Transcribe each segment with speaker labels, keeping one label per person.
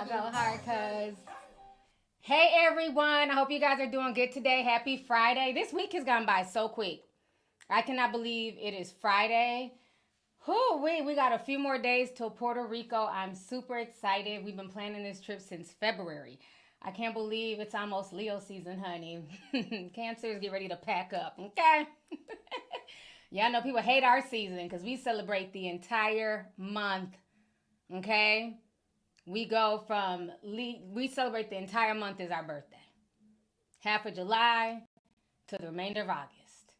Speaker 1: Go hard, cuz. Hey everyone, I hope you guys are doing good today. Happy Friday. This week has gone by so quick. I cannot believe it is Friday. We got a few more days till Puerto Rico. I'm super excited. We've been planning this trip since February. I can't believe it's almost Leo season, honey. Cancers, get ready to pack up, okay? Yeah, I know people hate our season because we celebrate the entire month, okay? We celebrate the entire month as our birthday. Half of July to the remainder of August.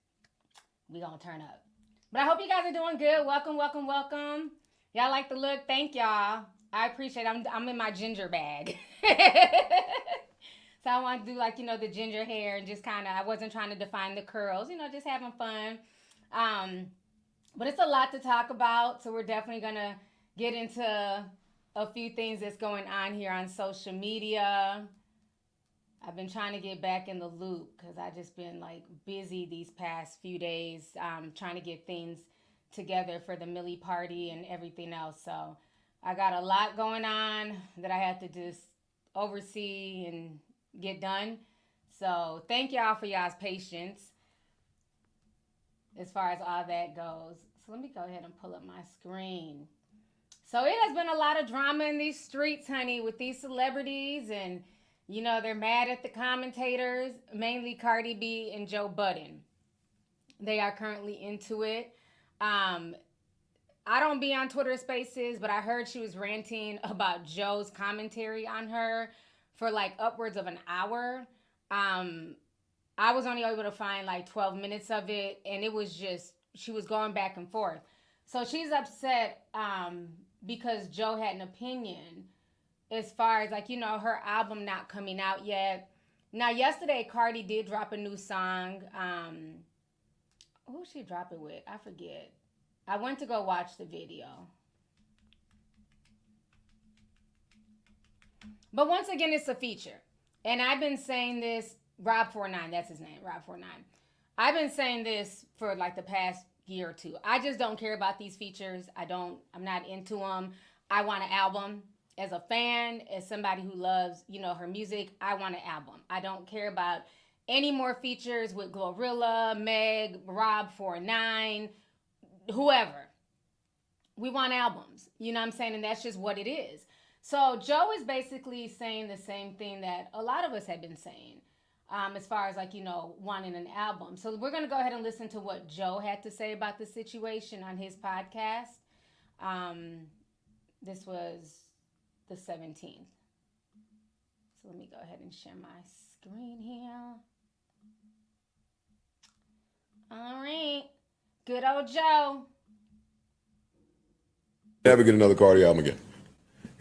Speaker 1: We gonna turn up. But I hope you guys are doing good. Welcome, welcome, welcome. Y'all like the look? Thank y'all. I appreciate it. I'm in my ginger bag. So I want to do the ginger hair and just kind of, I wasn't trying to define the curls, just having fun. But it's a lot to talk about. So we're definitely going to get into a few things that's going on here on social media. I've been trying to get back in the loop because I've just been busy these past few days, trying to get things together for the Millie party and everything else. So I got a lot going on that I have to just oversee and get done. So thank y'all for y'all's patience as far as all that goes. So let me go ahead and pull up my screen. So it has been a lot of drama in these streets, honey, with these celebrities, and they're mad at the commentators, mainly Cardi B and Joe Budden. They are currently into it. I don't be on Twitter Spaces, but I heard she was ranting about Joe's commentary on her for upwards of an hour. I was only able to find 12 minutes of it, and it was just, she was going back and forth. So she's upset because Joe had an opinion as far as her album not coming out yet. Now yesterday Cardi did drop a new song. Who she drop it with? I forget. I went to go watch the video. But once again, it's a feature. And I've been saying this, Rob49, that's his name, Rob49. I've been saying this for the past year or two. I just don't care about these features. I'm not into them. I want an album. As a fan, as somebody who loves, her music, I want an album. I don't care about any more features with Glorilla, Meg, Rob49, whoever. We want albums. You know what I'm saying? And that's just what it is. So Joe is basically saying the same thing that a lot of us have been saying as far as wanting an album. So we're going to go ahead and listen to what Joe had to say about the situation on his podcast. This was the 17th. So let me go ahead and share my screen here. All right. Good old Joe.
Speaker 2: Never get another Cardi album again.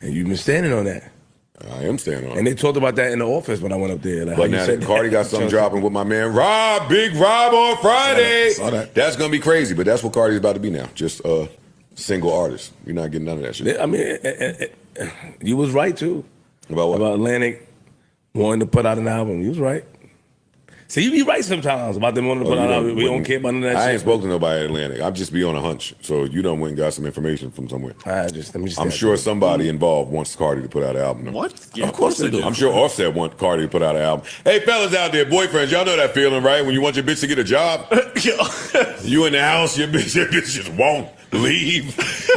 Speaker 3: And you've been standing on that.
Speaker 2: I am standing on it.
Speaker 3: And they talked about that in the office when I went up there.
Speaker 2: But now Cardi got something dropping with my man Rob, Big Rob on Friday.
Speaker 3: Saw that.
Speaker 2: That's going to be crazy, but that's what Cardi's about to be now. Just a single artist. You're not getting none of that shit.
Speaker 3: I mean, you was right, too.
Speaker 2: About what?
Speaker 3: About Atlantic wanting to put out an album. You was right. See, you be right sometimes about them wanting to put out an album. We don't care about none of that shit.
Speaker 2: I ain't spoken to nobody at Atlantic. I'll just be on a hunch. So you done went and got some information from somewhere. I'm sure somebody involved wants Cardi to put out an album.
Speaker 4: What? Yeah,
Speaker 3: of course they do.
Speaker 2: I'm sure Offset wants Cardi to put out an album. Hey, fellas out there, boyfriends, y'all know that feeling, right? When you want your bitch to get a job, you in the house, your bitch just won't leave.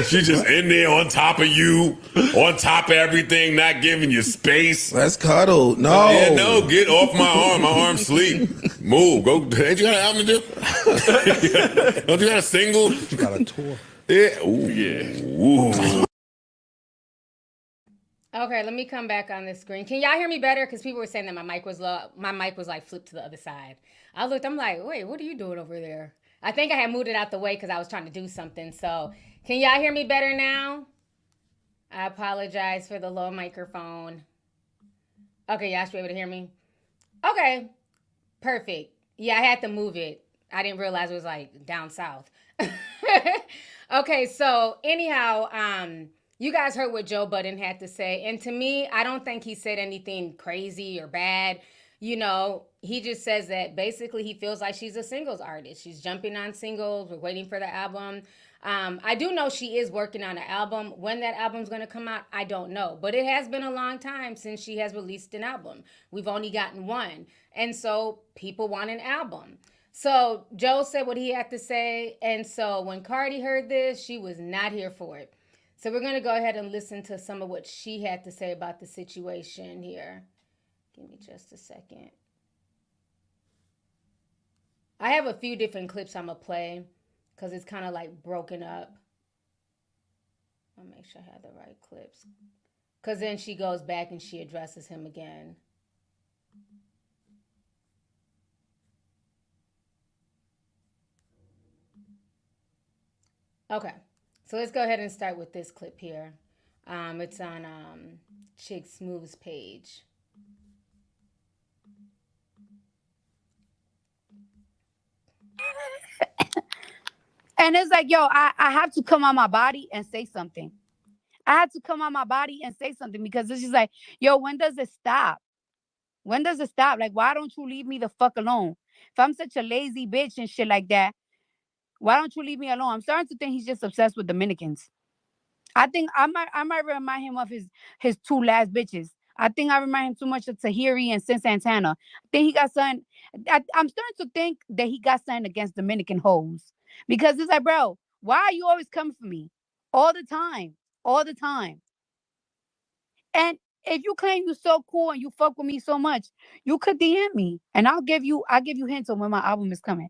Speaker 2: She's just in there on top of you, on top of everything, not giving you space.
Speaker 3: Let's cuddle. No.
Speaker 2: Yeah, no, get off my arm. My arm sleep. Move. Go. Ain't you got an album to do? Don't you got a single?
Speaker 3: You got a tour.
Speaker 2: Yeah. Ooh. Yeah. Ooh.
Speaker 1: Okay, let me come back on this screen. Can y'all hear me better? Because people were saying that my mic was low. My mic was flipped to the other side. I looked, I'm like, wait, what are you doing over there? I think I had moved it out the way because I was trying to do something. So can y'all hear me better now? I apologize for the low microphone. Okay, y'all should be able to hear me. Okay, perfect. Yeah, I had to move it. I didn't realize it was down south. Okay, so anyhow, you guys heard what Joe Budden had to say. And to me, I don't think he said anything crazy or bad. He just says that basically he feels like she's a singles artist. She's jumping on singles. We're waiting for the album. I do know she is working on an album. When that album's going to come out, I don't know. But it has been a long time since she has released an album. We've only gotten one. And so people want an album. So Joe said what he had to say. And so when Cardi heard this, she was not here for it. So we're going to go ahead and listen to some of what she had to say about the situation here. Give me just a second. I have a few different clips I'm going to play because it's kind of like broken up. I'll make sure I have the right clips. Because then she goes back and she addresses him again. Okay, so let's go ahead and start with this clip here. It's on Chick Smooth's page.
Speaker 4: And it's like, yo, I have to come on my body and say something. I had to come on my body and say something because it's just like, yo, when does it stop? When does it stop? Like, why don't you leave me the fuck alone? If I'm such a lazy bitch and shit like that, why don't you leave me alone? I'm starting to think he's just obsessed with Dominicans. I think I might remind him of his two last bitches. I think I remind him too much of Tahiri and Sin Santana. I think he got something. I'm starting to think that he got something against Dominican hoes. Because it's like, bro, why are you always coming for me? All the time. All the time. And if you claim you're so cool and you fuck with me so much, you could DM me. And I'll give you hints on when my album is coming.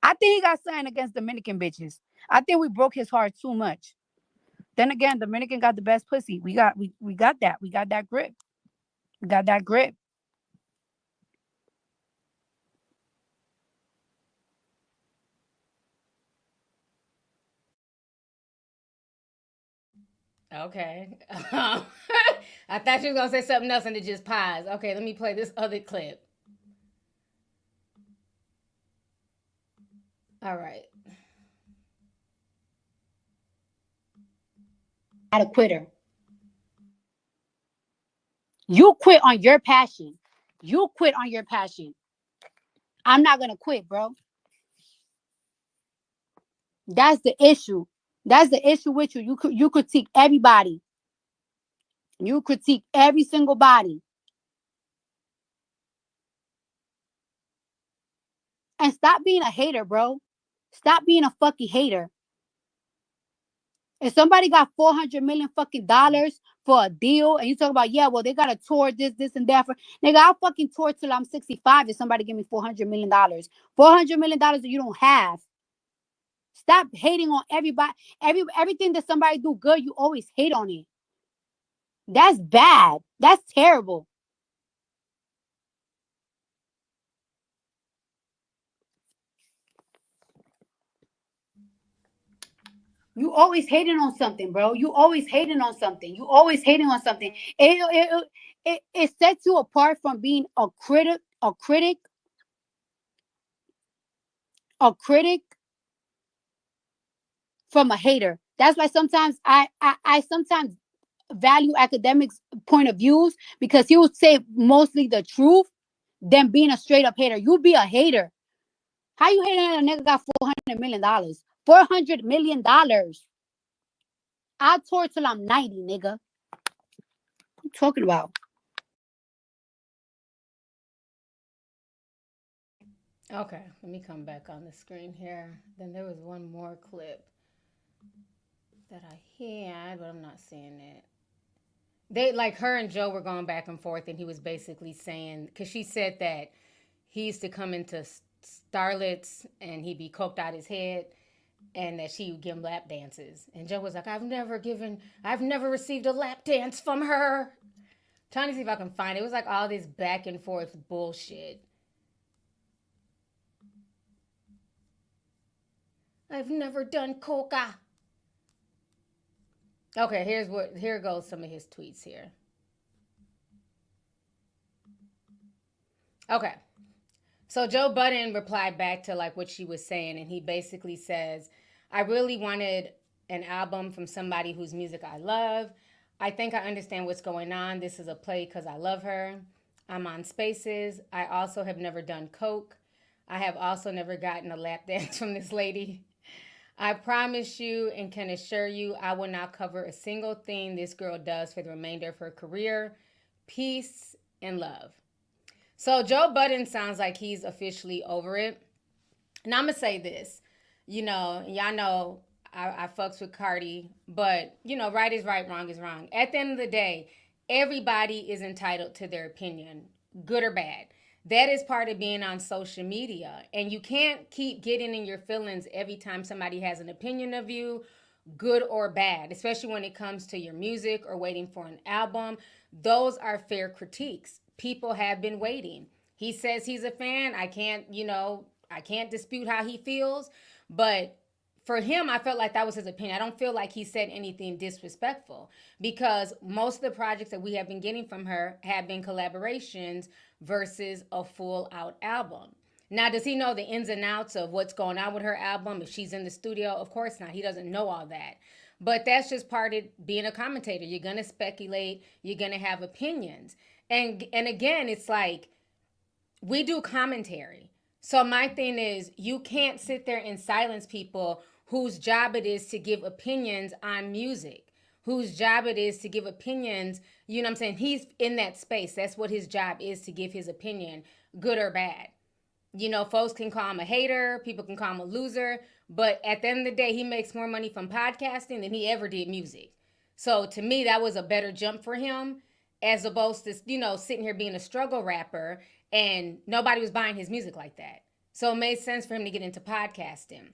Speaker 4: I think he got something against Dominican bitches. I think we broke his heart too much. Then again, Dominican got the best pussy. We got that. We got that grip. We got that grip.
Speaker 1: Okay. I thought you were going to say something else and it just paused. Okay, let me play this other clip. All right.
Speaker 4: Not a quitter. You quit on your passion. You quit on your passion. I'm not going to quit, bro. That's the issue. That's the issue with you. You critique everybody. You critique every single body. And stop being a hater, bro. Stop being a fucking hater. If somebody got $400 million fucking dollars for a deal, and you talk about, yeah, well, they got to tour this, and that. Nigga, I'll fucking tour till I'm 65 if somebody give me $400 million. $400 million that you don't have. Stop hating on everybody. Everything that somebody do good, you always hate on it. That's bad. That's terrible. You always hating on something, bro. You always hating on something. You always hating on something. It sets you apart from being a critic from a hater. That's why sometimes I sometimes value academics' point of views because he would say mostly the truth than being a straight up hater. You be a hater. How you hating at a nigga got $400 million? $400 million. I'll tour till I'm 90, nigga. What you talking about?
Speaker 1: Okay, let me come back on the screen here. Then there was one more clip that I had, but I'm not seeing it. They, like, her and Joe were going back and forth, and he was basically saying, because she said that he used to come into starlets and he'd be coked out his head and that she would give him lap dances. And Joe was like, I've never received a lap dance from her. I'm trying to see if I can find it. It was like all this back and forth bullshit. I've never done coca. Okay, here goes some of his tweets here. Okay. So Joe Budden replied back to like what she was saying, and he basically says, I really wanted an album from somebody whose music I love. I think I understand what's going on. This is a play because I love her. I'm on Spaces. I also have never done coke. I have also never gotten a lap dance from this lady. I promise you and can assure you I will not cover a single thing this girl does for the remainder of her career. Peace and love. So Joe Budden sounds like he's officially over it. And I'm going to say this. You know, y'all know I fucks with Cardi, but, you know, right is right, wrong is wrong. At the end of the day, everybody is entitled to their opinion, good or bad. That is part of being on social media. And you can't keep getting in your feelings every time somebody has an opinion of you, good or bad, especially when it comes to your music or waiting for an album. Those are fair critiques. People have been waiting. He says he's a fan. I can't dispute how he feels, but for him, I felt like that was his opinion. I don't feel like he said anything disrespectful because most of the projects that we have been getting from her have been collaborations versus a full out album. Now, does he know the ins and outs of what's going on with her album? If she's in the studio? Of course not. He doesn't know all that. But that's just part of being a commentator. You're going to speculate. You're going to have opinions. And again, it's like we do commentary. So my thing is you can't sit there and silence people whose job it is to give opinions on music, whose job it is to give opinions. You know what I'm saying? He's in that space. That's what his job is, to give his opinion, good or bad. You know, folks can call him a hater. People can call him a loser. But at the end of the day, he makes more money from podcasting than he ever did music. So to me, that was a better jump for him as opposed to, you know, sitting here being a struggle rapper and nobody was buying his music like that. So it made sense for him to get into podcasting.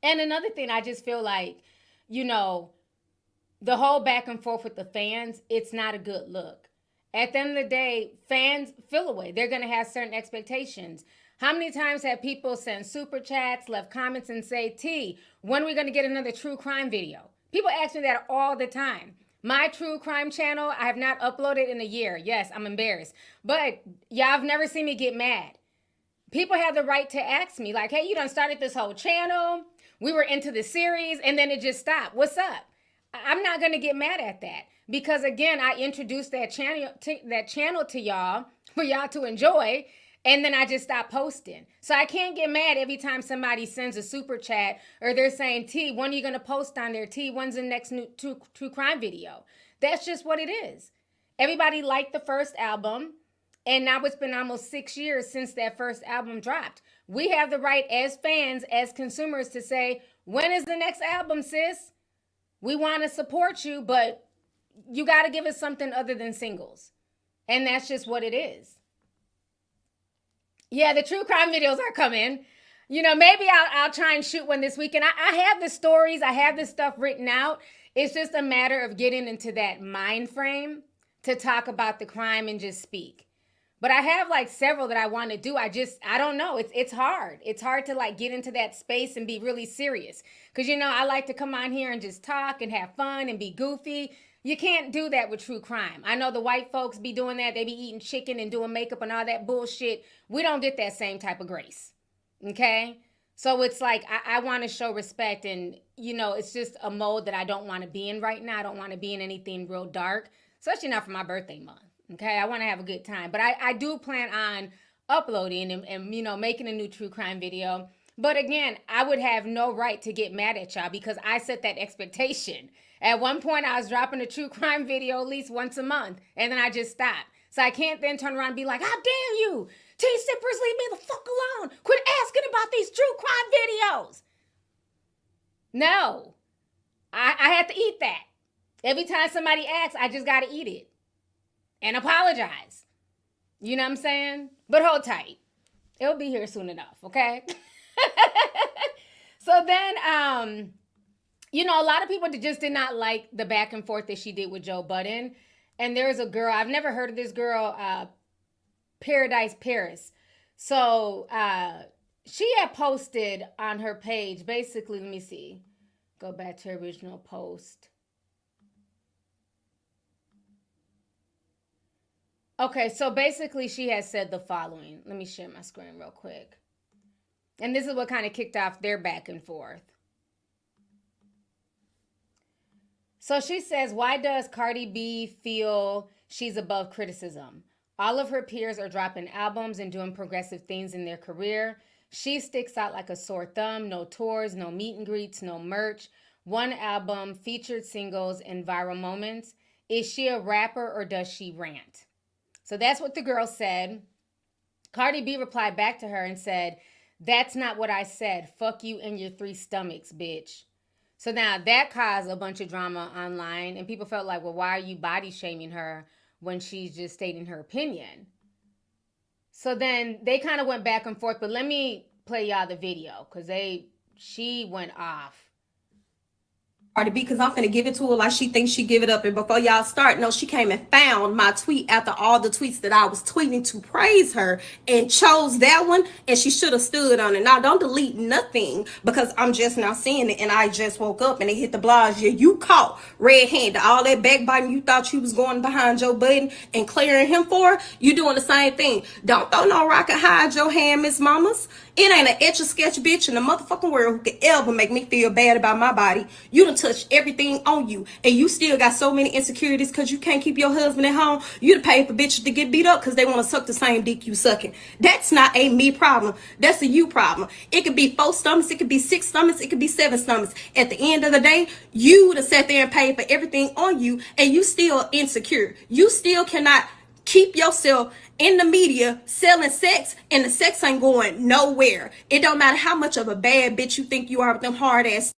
Speaker 1: And another thing, I just feel like, you know, the whole back and forth with the fans, it's not a good look. At the end of the day, fans feel away. They're going to have certain expectations. How many times have people sent super chats, left comments and say, T, when are we going to get another true crime video? People ask me that all the time. My true crime channel, I have not uploaded in a year. Yes, I'm embarrassed. But y'all have never seen me get mad. People have the right to ask me, like, hey, you done started this whole channel. We were into the series, and then it just stopped. What's up? I'm not going to get mad at that. Because, again, I introduced that channel to y'all for y'all to enjoy, and then I just stopped posting. So I can't get mad every time somebody sends a super chat or they're saying, T, when are you going to post on there? T, when's the next new true crime video? That's just what it is. Everybody liked the first album. And now it's been almost 6 years since that first album dropped. We have the right as fans, as consumers to say, when is the next album, sis? We want to support you, but you got to give us something other than singles. And that's just what it is. Yeah, the true crime videos are coming. You know, maybe I'll try and shoot one this weekend. I have the stories. I have this stuff written out. It's just a matter of getting into that mind frame to talk about the crime and just speak. But I have like several that I want to do. I don't know. It's hard. It's hard to like get into that space and be really serious. Because, you know, I like to come on here and just talk and have fun and be goofy. You can't do that with true crime. I know the white folks be doing that. They be eating chicken and doing makeup and all that bullshit. We don't get that same type of grace. Okay? So it's like I want to show respect. And, you know, it's just a mode that I don't want to be in right now. I don't want to be in anything real dark, especially not for my birthday month. Okay, I want to have a good time. But I do plan on uploading and, you know, making a new true crime video. But again, I would have no right to get mad at y'all because I set that expectation. At one point, I was dropping a true crime video at least once a month. And then I just stopped. So I can't then turn around and be like, how dare you? T-Sippers, leave me the fuck alone. Quit asking about these true crime videos. No. I have to eat that. Every time somebody asks, I just got to eat it. And apologize. You know what I'm saying? But hold tight. It'll be here soon enough, okay? So then, you know, a lot of people just did not like the back and forth that she did with Joe Budden. And there's a girl, I've never heard of this girl, Paradise Paris. So she had posted on her page, basically, let me see. Go back to her original post. Okay, so basically she has said the following. Let me share my screen real quick. And this is what kind of kicked off their back and forth. So she says, why does Cardi B feel she's above criticism? All of her peers are dropping albums and doing progressive things in their career. She sticks out like a sore thumb. No tours, no meet and greets, no merch. One album, featured singles, and viral moments. Is she a rapper or does she rant? So that's what the girl said. Cardi B replied back to her and said, that's not what I said. Fuck you and your 3 stomachs, bitch. So now that caused a bunch of drama online, and people felt like, well, why are you body shaming her when she's just stating her opinion? So then they kind of went back and forth, but let me play y'all the video because she went off.
Speaker 5: Cardi B, because I'm finna give it to her like she thinks she give it up. And before y'all start, no, she came and found my tweet after all the tweets that I was tweeting to praise her and chose that one, and she should have stood on it. Now, don't delete nothing because I'm just now seeing it and I just woke up and it hit the blogs. Yeah, you caught red-handed. All that backbiting you thought you was going behind Joe Budden and clearing him for, you doing the same thing. Don't throw no rock and hide your hand, Miss Mamas. It ain't an etch-a-sketch bitch in the motherfucking world who could ever make me feel bad about my body. You done touched everything on you, and you still got so many insecurities because you can't keep your husband at home. You done paid for bitches to get beat up because they want to suck the same dick you sucking. That's not a me problem. That's a you problem. It could be 4 stomachs. It could be 6 stomachs. It could be 7 stomachs. At the end of the day, you would have sat there and paid for everything on you, and you still insecure. You still cannot keep yourself in the media selling sex, and the sex ain't going nowhere. It don't matter how much of a bad bitch you think you are with them hard ass.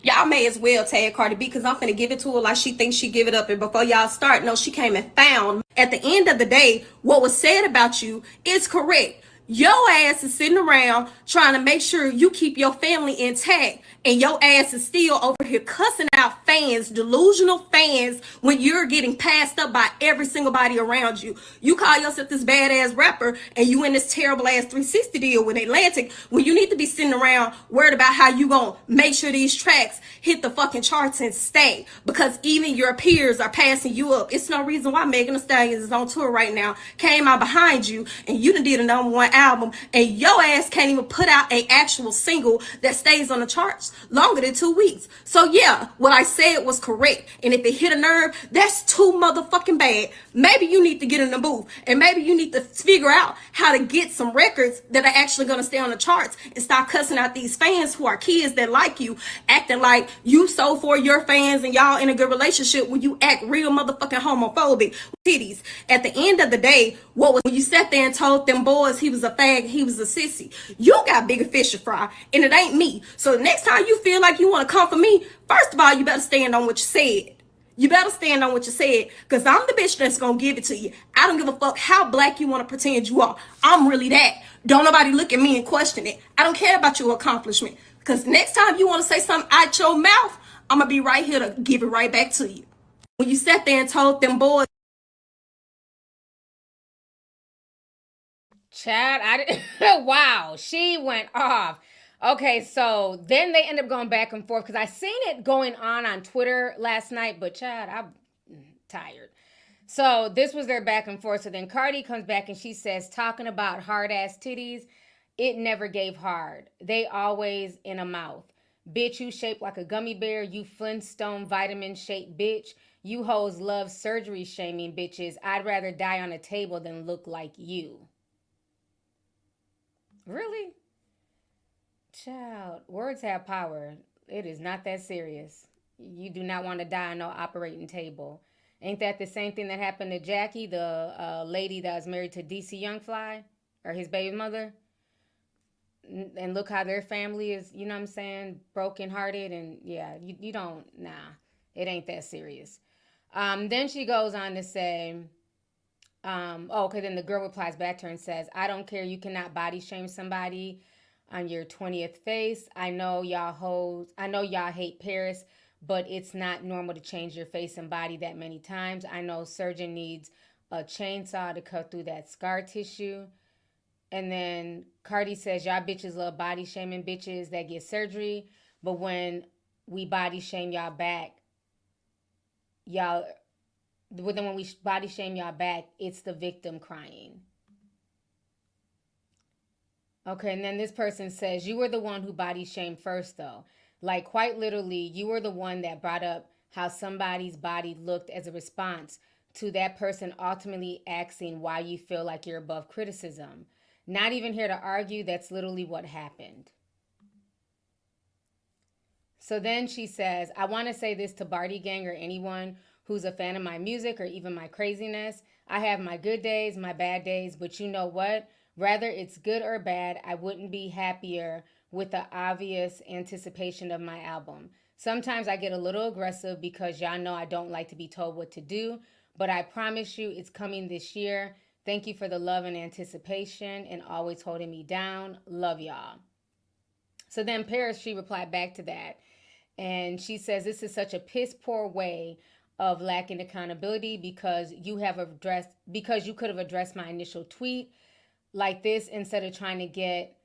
Speaker 5: Y'all may as well tag Cardi B because I'm finna give it to her like she thinks she give it up. And before y'all start, no, she came and found. At the end of the day, what was said about you is correct. Your ass is sitting around trying to make sure you keep your family intact, and your ass is still over here cussing out fans, delusional fans, when you're getting passed up by every single body around you. You call yourself this badass rapper, and you in this terrible ass 360 deal with Atlantic, when you need to be sitting around worried about how you gonna make sure these tracks hit the fucking charts and stay, because even your peers are passing you up. It's no reason why Megan Thee Stallion is on tour right now, came out behind you, and you done did a #1 album, and your ass can't even put out a actual single that stays on the charts longer than 2 weeks. So yeah, what I said was correct, and if it hit a nerve, that's too motherfucking bad. Maybe you need to get in the booth, and maybe you need to figure out how to get some records that are actually going to stay on the charts, and stop cussing out these fans who are kids that like you, acting like you so for your fans and y'all in a good relationship when you act real motherfucking homophobic. Titties. At the end of the day, what was when you sat there and told them boys he was a fag, he was a sissy? You got bigger fish to fry, and it ain't me. So the next time you feel like you want to come for me, first of all, you better stand on what you said. You better stand on what you said, because I'm the bitch that's going to give it to you. I don't give a fuck how black you want to pretend you are. I'm really that. Don't nobody look at me and question it. I don't care about your accomplishment, because next time you want to say something out your mouth, I'm going to be right here to give it right back to you. When you sat there and told them boys,
Speaker 1: Chad, I didn't. Wow, she went off. Okay, so then they end up going back and forth because I seen it going on Twitter last night, but Chad, I'm tired. So this was their back and forth. So then Cardi comes back and she says, talking about hard ass titties, it never gave hard. They always in a mouth. Bitch, you shaped like a gummy bear. You Flintstone vitamin shaped bitch. You hoes love surgery shaming bitches. I'd rather die on a table than look like you. Really? Child, words have power. It is not that serious. You do not want to die on no operating table. Ain't that the same thing that happened to Jackie, the lady that was married to DC Young Fly, or his baby mother? And look how their family is, you know what I'm saying, brokenhearted. And yeah, you don't, nah, it ain't that serious. Then she goes on to say, okay, then the girl replies back to her and says, I don't care, you cannot body shame somebody on your 20th face. I know y'all hate Paris, but it's not normal to change your face and body that many times. I know surgeon needs a chainsaw to cut through that scar tissue. And then Cardi says, y'all bitches love body shaming bitches that get surgery, but when we body shame y'all back, when we body shame y'all back, it's the victim crying. Okay, and then this person says, you were the one who body shamed first, though. Like, quite literally, you were the one that brought up how somebody's body looked as a response to that person ultimately asking why you feel like you're above criticism. Not even here to argue. That's literally what happened. So then she says, I want to say this to Barty Gang or anyone who's a fan of my music or even my craziness. I have my good days, my bad days, but you know what? Whether it's good or bad, I wouldn't be happier with the obvious anticipation of my album. Sometimes I get a little aggressive because y'all know I don't like to be told what to do, but I promise you it's coming this year. Thank you for the love and anticipation and always holding me down. Love y'all. So then Paris, she replied back to that. And she says, this is such a piss poor way of lacking accountability because you could have addressed my initial tweet like this instead of trying to get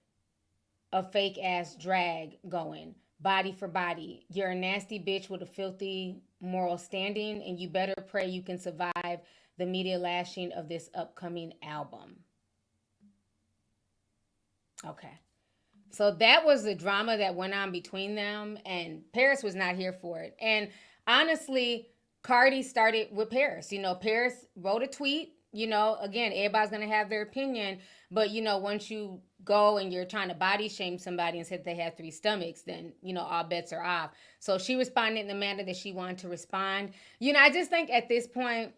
Speaker 1: a fake ass drag going. Body for body. You're a nasty bitch with a filthy moral standing, and you better pray you can survive the media lashing of this upcoming album. Okay. So that was the drama that went on between them, and Paris was not here for it. And honestly, Cardi started with Paris. You know, Paris wrote a tweet. You know, again, everybody's going to have their opinion, but, you know, once you go and you're trying to body shame somebody and say they have 3 stomachs, then, you know, all bets are off. So she responded in the manner that she wanted to respond. You know, I just think at this point,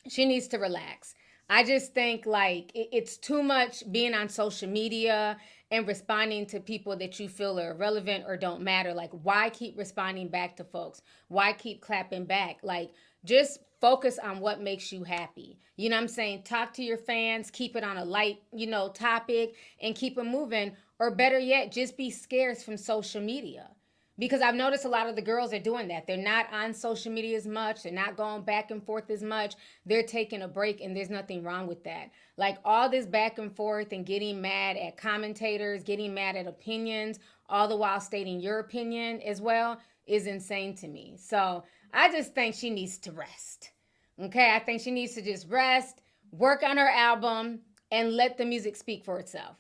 Speaker 1: she needs to relax. I just think, like, it's too much being on social media and responding to people that you feel are irrelevant or don't matter. Like, why keep responding back to folks? Why keep clapping back? Like, just focus on what makes you happy. You know what I'm saying? Talk to your fans, keep it on a light, you know, topic, and keep it moving. Or better yet, just be scarce from social media. Because I've noticed a lot of the girls are doing that. They're not on social media as much. They're not going back and forth as much. They're taking a break, and there's nothing wrong with that. Like, all this back and forth and getting mad at commentators, getting mad at opinions, all the while stating your opinion as well, is insane to me. So I just think she needs to rest. Okay, I think she needs to just rest, work on her album, and let the music speak for itself.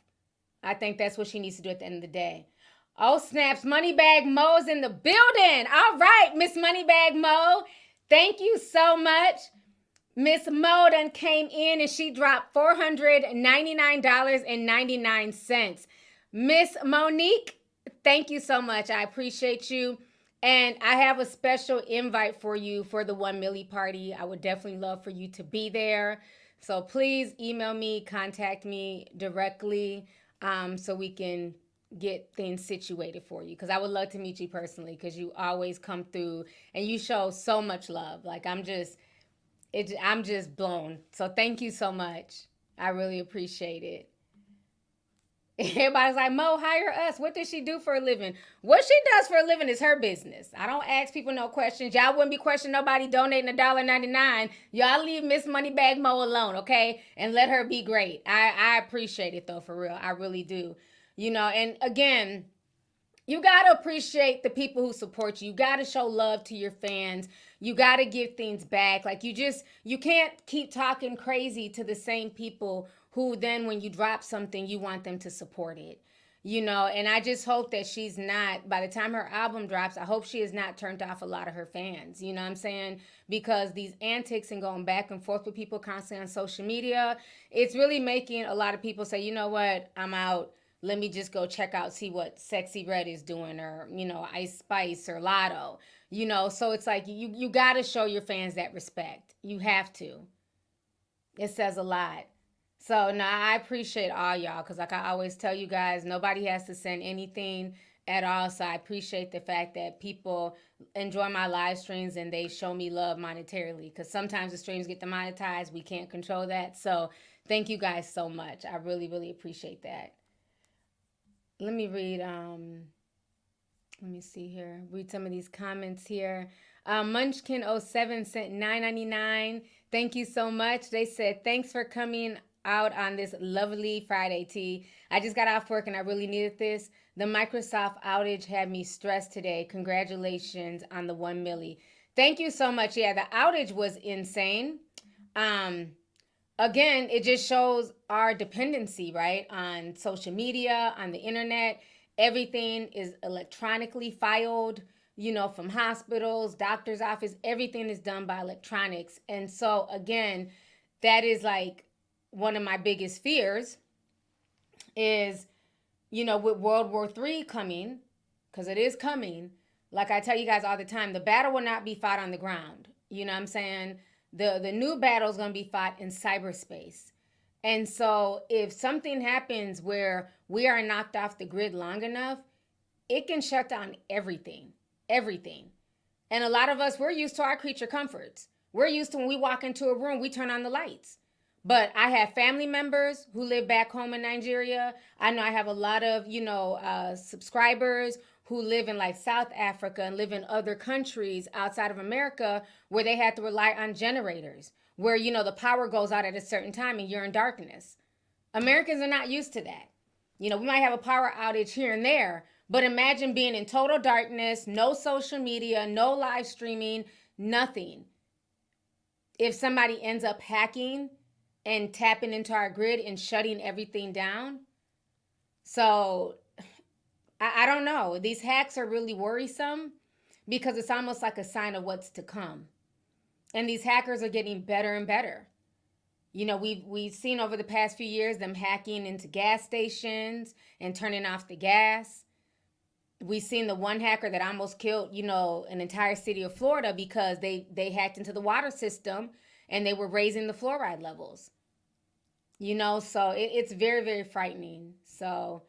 Speaker 1: I think that's what she needs to do at the end of the day. Oh, snaps. Moneybag Mo's in the building. All right, Miss Moneybag Mo. Thank you so much. Miss Mo done came in and she dropped $499.99. Miss Monique, thank you so much. I appreciate you. And I have a special invite for you for the 1 milli party. I would definitely love for you to be there. So please email me, contact me directly so we can get things situated for you. Because I would love to meet you personally because you always come through and you show so much love. Like, I'm just blown. So thank you so much. I really appreciate it. Everybody's like, Mo, hire us. What does she do for a living? What she does for a living is her business. I don't ask people no questions. Y'all wouldn't be questioning nobody donating $1.99. Y'all leave Miss Moneybag Mo alone, okay? And let her be great. I appreciate it, though, for real. I really do. You know, and again, you got to appreciate the people who support you. You got to show love to your fans. You got to give things back. Like, you can't keep talking crazy to the same people who then when you drop something, you want them to support it. You know, and I just hope that she's not, by the time her album drops, I hope she has not turned off a lot of her fans. You know what I'm saying? Because these antics and going back and forth with people constantly on social media, it's really making a lot of people say, you know what, I'm out. Let me just go check out, see what Sexy Red is doing, or, you know, Ice Spice or Lotto, you know. So it's like you got to show your fans that respect. You have to. It says a lot. So, no, I appreciate all y'all because, like I always tell you guys, nobody has to send anything at all. So I appreciate the fact that people enjoy my live streams and they show me love monetarily because sometimes the streams get demonetized. We can't control that. So thank you guys so much. I really, really appreciate that. Let me read, let me see here. Read some of these comments here. Munchkin07 sent $9.99. Thank you so much. They said, thanks for coming out on this lovely Friday, T. I just got off work and I really needed this. The Microsoft outage had me stressed today. Congratulations on the 1 milli. Thank you so much. Yeah, the outage was insane. Again, it just shows our dependency, right, on social media, on the internet. Everything is electronically filed, you know, from hospitals, doctor's office. Everything is done by electronics. And so, again, that is like one of my biggest fears is, with World War III coming, because it is coming, like I tell you guys all the time, the battle will not be fought on the ground. You know what I'm saying? The new battle is going to be fought in cyberspace. And so if something happens where we are knocked off the grid long enough, it can shut down everything. And a lot of us, we're used to our creature comforts. We're used to when we walk into a room, we turn on the lights. But I have family members who live back home in Nigeria. I know I have a lot of, subscribers who live in like South Africa and live in other countries outside of America where they had to rely on generators, where, the power goes out at a certain time and you're in darkness. Americans are not used to that. We might have a power outage here and there, but imagine being in total darkness, no social media, no live streaming, nothing. If somebody ends up hacking and tapping into our grid and shutting everything down. So I don't know. These hacks are really worrisome because it's almost like a sign of what's to come. And these hackers are getting better and better. We've seen over the past few years them hacking into gas stations and turning off the gas. We've seen the one hacker that almost killed, an entire city of Florida because they hacked into the water system and they were raising the fluoride levels. So it's very, very frightening. So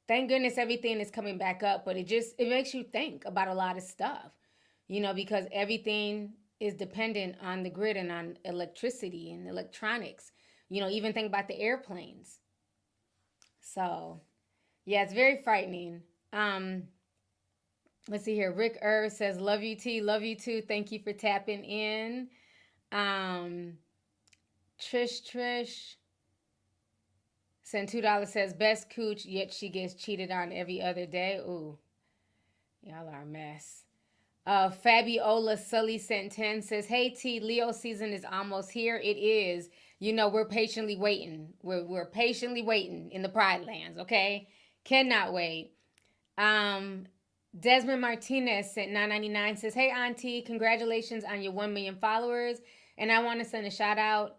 Speaker 1: thank goodness everything is coming back up, but it makes you think about a lot of stuff, because everything is dependent on the grid and on electricity and electronics, even think about the airplanes. So yeah, it's very frightening. Let's see here. Rick Irv says, love you, T. Love you too. Thank you for tapping in. Trish sent $2, says, best cooch, yet she gets cheated on every other day. Ooh, y'all are a mess. Fabiola Sully sent 10, says, hey, T, Leo season is almost here. It is. We're patiently waiting. We're patiently waiting in the Pride Lands, okay? Cannot wait. Desmond Martinez sent $9.99, says, hey, Auntie, congratulations on your 1 million followers. And I want to send a shout out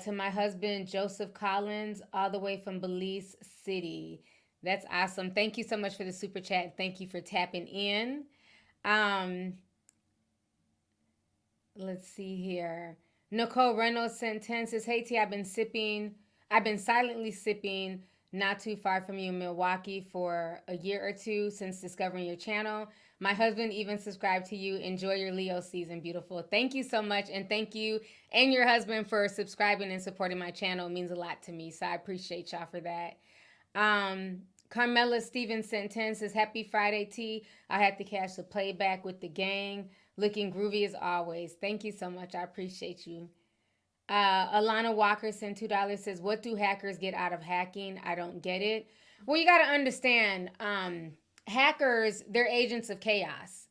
Speaker 1: to my husband, Joseph Collins, all the way from Belize City. That's awesome. Thank you so much for the super chat. Thank you for tapping in. Let's see here. Nicole Reynolds sent 10, says, hey, T, I've been silently sipping not too far from you in Milwaukee for a year or two since discovering your channel. My husband even subscribed to you. Enjoy your Leo season, beautiful. Thank you so much. And thank you and your husband for subscribing and supporting my channel. It means a lot to me. So I appreciate y'all for that. Carmela Stevens sent 10, says, happy Friday, T. I had to catch the playback with the gang. Looking groovy as always. Thank you so much. I appreciate you. Alana Walker sent $2, says, what do hackers get out of hacking? I don't get it. Well, you got to understand, hackers, they're agents of chaos.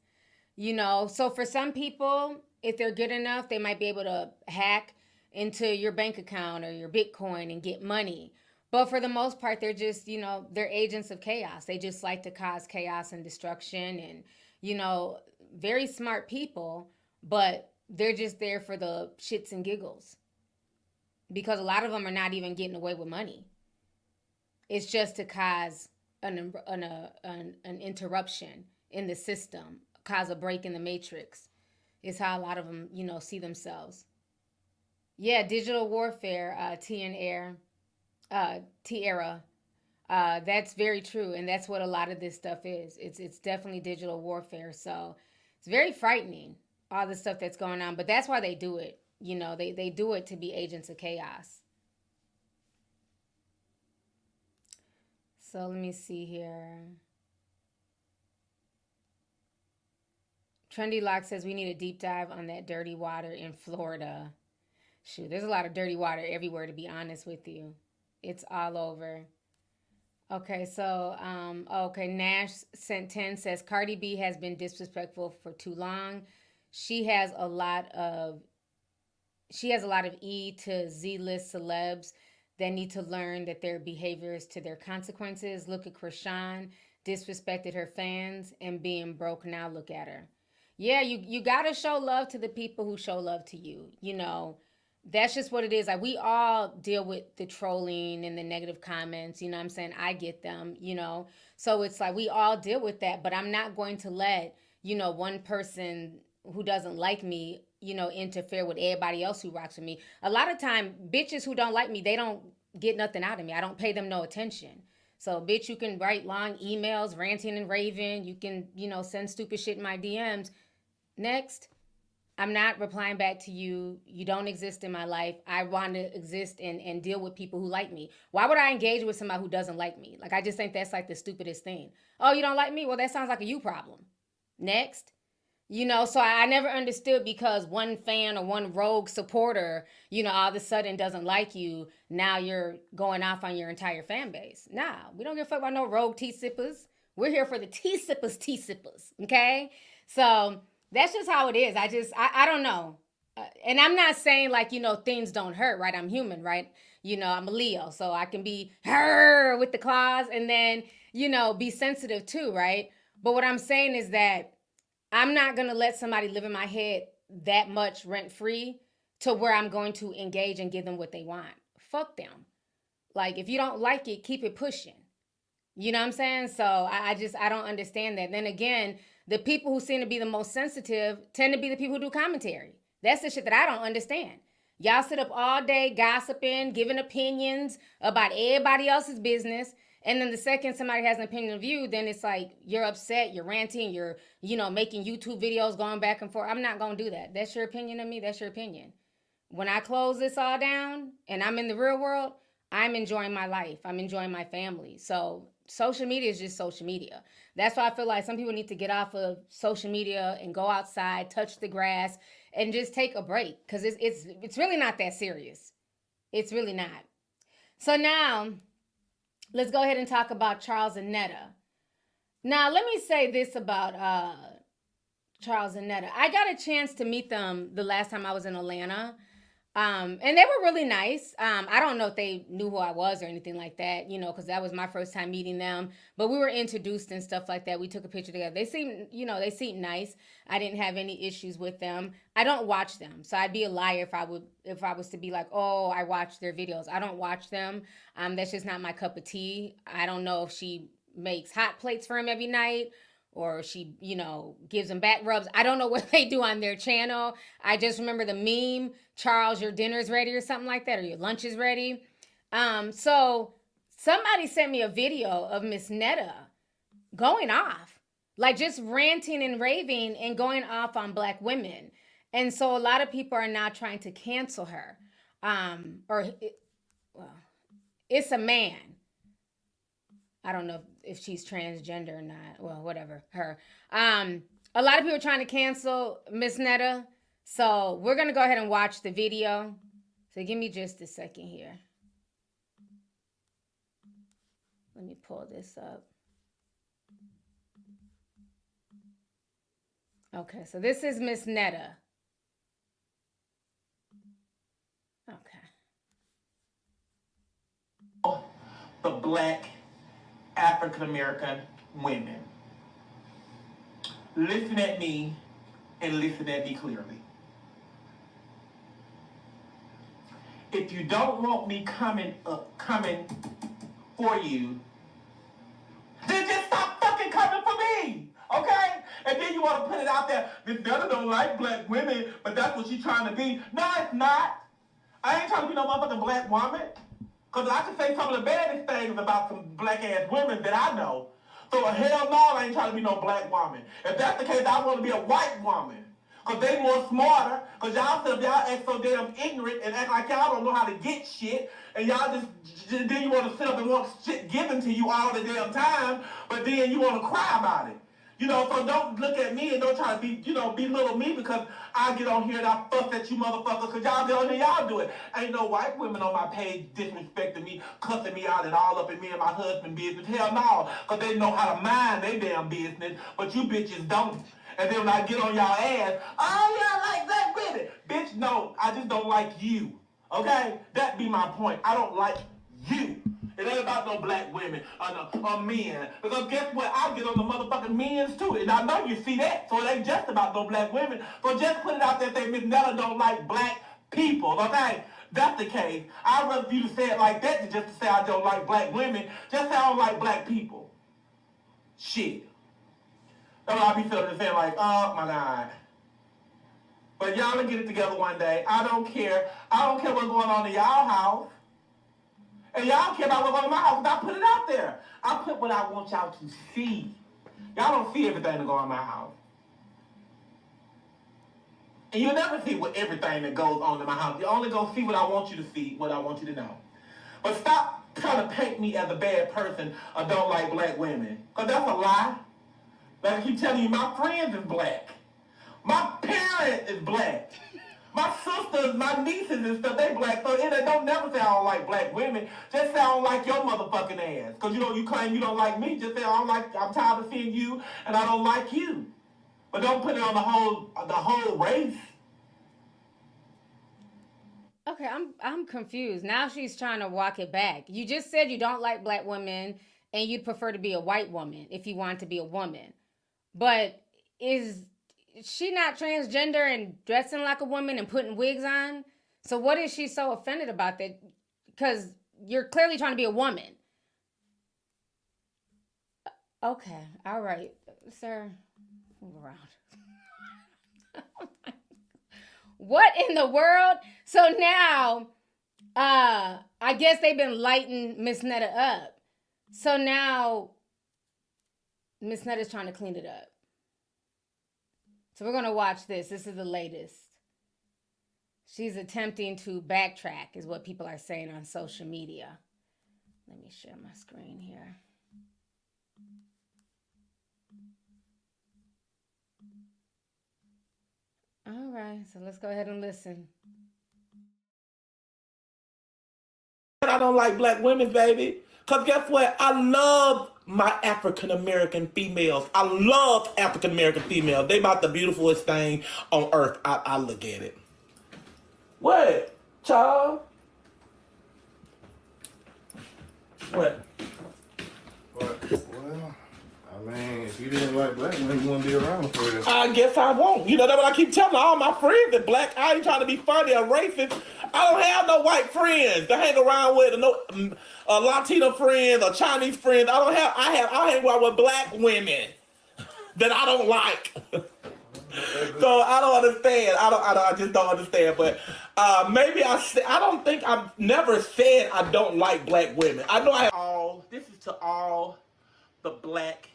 Speaker 1: So for some people, if they're good enough, they might be able to hack into your bank account or your Bitcoin and get money. But for the most part, they're just, they're agents of chaos. They just like to cause chaos and destruction and, very smart people, but they're just there for the shits and giggles. Because a lot of them are not even getting away with money. It's just to cause an interruption in the system, cause a break in the matrix. Is how a lot of them, see themselves. Yeah, digital warfare, Tierra. That's very true, and that's what a lot of this stuff is. It's definitely digital warfare. So it's very frightening, all the stuff that's going on. But that's why they do it. They do it to be agents of chaos. So let me see here. Trendy Lock says we need a deep dive on that dirty water in Florida. Shoot, there's a lot of dirty water everywhere, to be honest with you. It's all over. Okay, so, Nash sent 10, says Cardi B has been disrespectful for too long. She has a lot of E to Z list celebs that need to learn that their behavior is to their consequences. Look at Krishan, disrespected her fans and being broke. Now look at her. Yeah, you got to show love to the people who show love to you. that's just what it is. Like, we all deal with the trolling and the negative comments, you know what I'm saying? I get them, you know? So it's like we all deal with that, but I'm not going to let, you know, one person who doesn't like me, you know, interfere with everybody else who rocks with me. A lot of time, bitches who don't like me, they don't get nothing out of me. I don't pay them no attention. So, bitch, you can write long emails, ranting and raving. You can, you know, send stupid shit in my DMs. Next. I'm not replying back to you. You don't exist in my life. I want to exist and deal with people who like me. Why would I engage with somebody who doesn't like me? Like, I just think that's like the stupidest thing. Oh, you don't like me? Well, that sounds like a you problem. Next. You know, so I never understood, because one fan or one rogue supporter, you know, all of a sudden doesn't like you. Now you're going off on your entire fan base. Nah, we don't give a fuck about no rogue tea sippers. We're here for the tea sippers, okay? So that's just how it is. I don't know. And I'm not saying, like, you know, things don't hurt, right? I'm human, right? You know, I'm a Leo, so I can be her with the claws and then, you know, be sensitive too, right? But what I'm saying is that I'm not going to let somebody live in my head that much rent-free to where I'm going to engage and give them what they want. Fuck them. Like, if you don't like it, keep it pushing. You know what I'm saying? So I don't understand that. Then again, the people who seem to be the most sensitive tend to be the people who do commentary. That's the shit that I don't understand. Y'all sit up all day gossiping, giving opinions about everybody else's business. And then the second somebody has an opinion of you, then it's like you're upset, you're ranting, you're, you know, making YouTube videos going back and forth. I'm not going to do that. That's your opinion of me. That's your opinion. When I close this all down and I'm in the real world, I'm enjoying my life. I'm enjoying my family. So social media is just social media. That's why I feel like some people need to get off of social media and go outside, touch the grass, and just take a break, because it's really not that serious. It's really not. So now, let's go ahead and talk about Charles and Netta. Now, let me say this about Charles and Netta. I got a chance to meet them the last time I was in Atlanta. And they were really nice. I don't know if they knew who I was or anything like that, you know, because that was my first time meeting them. But we were introduced and stuff like that. We took a picture together. They seemed nice. I didn't have any issues with them. I don't watch them, so I'd be a liar if I was to be like, oh, I watch their videos. I don't watch them. That's just not my cup of tea. I don't know if she makes hot plates for him every night, or she, you know, gives them back rubs. I don't know what they do on their channel. I just remember the meme, Charles, your dinner's ready, or something like that, or your lunch is ready. So somebody sent me a video of Miss Netta going off, like just ranting and raving and going off on Black women. And so a lot of people are now trying to cancel her. It's a man. I don't know if she's transgender or not. Well, whatever, her. A lot of people are trying to cancel Miss Netta. So we're going to go ahead and watch the video. So give me just a second here. Let me pull this up. Okay, so this is Miss Netta. Okay.
Speaker 6: The Black African-American women. Listen at me and listen at me clearly. If you don't want me coming for you, then just stop fucking coming for me, okay? And then you want to put it out there, Miss Netta don't like Black women, but that's what she's trying to be. No, it's not. I ain't trying to be no motherfucking Black woman. Because I can say some of the baddest things about some Black-ass women that I know. So hell no, I ain't trying to be no Black woman. If that's the case, I want to be a white woman. Because they more smarter. Because y'all act so damn ignorant and act like y'all don't know how to get shit. And y'all just then you want to sit up and want shit given to you all the damn time. But then you want to cry about it. You know, so don't look at me and don't try to be, you know, belittle me because I get on here and I fuss at you motherfuckers because y'all get on here, y'all do it. Ain't no white women on my page disrespecting me, cussing me out and all up in me and my husband business. Hell no, because they know how to mind their damn business, but you bitches don't. And then when I get on y'all ass, oh yeah, I like Black women. Bitch, no, I just don't like you. Okay? That be my point. I don't like you. It ain't about no Black women or men. Because guess what? I get on the motherfucking men's too. And I know you see that. So it ain't just about no Black women. So just put it out there and say Miss Netta don't like Black people, okay? That's the case. I'd rather you to say it like that than just to say I don't like black women. Just say I don't like black people. Shit. That's what I be feeling and saying like, oh my God. But y'all will get it together one day. I don't care. I don't care what's going on in y'all house. And y'all care about what's going on in my house. I put it out there. I put what I want y'all to see. Y'all don't see everything that goes on in my house. And you'll never see what everything that goes on in my house. You only gonna see what I want you to see, what I want you to know. But stop trying to paint me as a bad person or don't like black women. Because that's a lie. Like I keep telling you, my friends is black. My parents is black. My sisters, my nieces and stuff, they black. So it don't never say I don't like black women. Just say I don't like your motherfucking ass. Because you claim you don't like me. Just say I'm tired of seeing you and I don't like you. But don't put it on the whole race.
Speaker 1: Okay, I'm confused. Now she's trying to walk it back. You just said you don't like black women and you'd prefer to be a white woman if you want to be a woman. But is she not transgender and dressing like a woman and putting wigs on? So what is she so offended about that? Because you're clearly trying to be a woman. Okay, all right, sir. Move around. What in the world? So now, I guess they've been lighting Miss Netta up. So now, Miss Netta's trying to clean it up. So we're going to watch this. This is the latest. She's attempting to backtrack, is what people are saying on social media. Let me share my screen here. All right, so let's go ahead and listen.
Speaker 6: I don't like black women, baby. Because guess what? I love my African-American females. I love African-American females. They about the beautifulest thing on earth. I look at it. What, child? What?
Speaker 7: Well, I mean, if you didn't like black women, you wouldn't be around for this.
Speaker 6: I guess I won't. You know, that's what I keep telling all my friends that black. I ain't trying to be funny or racist. I don't have no white friends to hang around with, or no Latino friends or Chinese friends. I hang around with black women that I don't like. So I don't understand. I just don't understand. But maybe I don't think I've never said I don't like black women. I know this is to all the black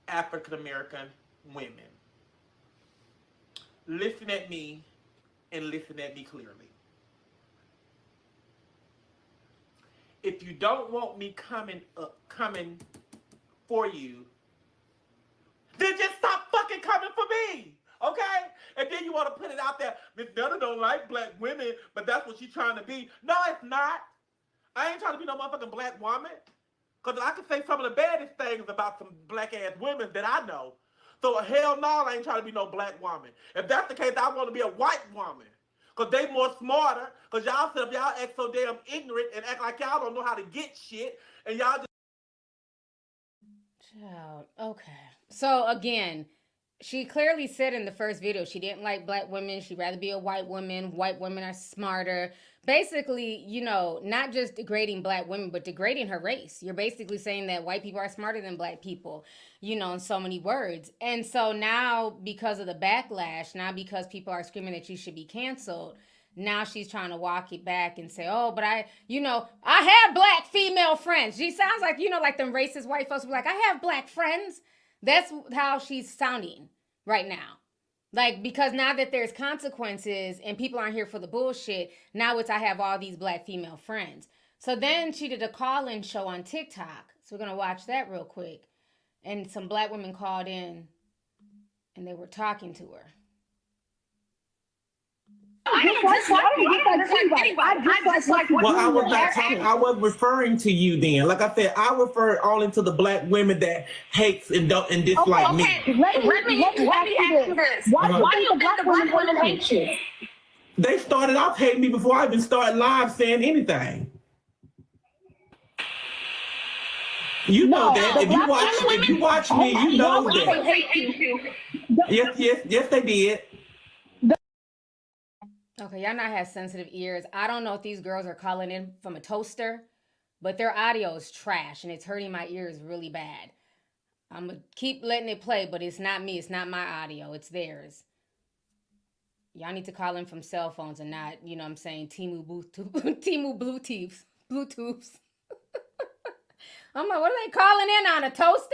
Speaker 6: African American women. Listen at me and listen at me clearly. If you don't want me coming for you, then just stop fucking coming for me, okay? And then you want to put it out there, Miss Netta don't like black women, but that's what she's trying to be. No, it's not. I ain't trying to be no motherfucking black woman. Because I can say some of the baddest things about some black-ass women that I know. So hell no, I ain't trying to be no black woman. If that's the case, I want to be a white woman. Because they more smarter. Because y'all sit up, y'all act so damn ignorant and act like y'all don't know how to get shit. And y'all just...
Speaker 1: Child, okay. So again, she clearly said in the first video she didn't like black women. She'd rather be a white woman. White women are smarter. Basically, you know, not just degrading black women, but degrading her race. You're basically saying that white people are smarter than black people, you know, in so many words. And so now, because of the backlash, now because people are screaming that you should be canceled, now she's trying to walk it back and say, oh, but I have black female friends. She sounds like, you know, like them racist white folks who be like, I have black friends. That's how she's sounding right now. Like, because now that there's consequences and people aren't here for the bullshit, now it's I have all these black female friends. So then she did a call-in show on TikTok. So we're going to watch that real quick. And some black women called in and they were talking to her.
Speaker 6: Well, I was referring to you then. Like I said, I refer only to the black women that hates and dislike me.
Speaker 8: Let me ask you this. Why do you think the black women hate you?
Speaker 6: They started off hating me before I even started live saying anything. You know that. If you watch me, you know that. Yes, they did.
Speaker 1: Okay, y'all not have sensitive ears. I don't know if these girls are calling in from a toaster, but their audio is trash and it's hurting my ears really bad. I'm gonna keep letting it play, but it's not me. It's not my audio. It's theirs. Y'all need to call in from cell phones and not, you know what I'm saying, Timu Bluetooths. I'm like, what are they calling in on, a toaster?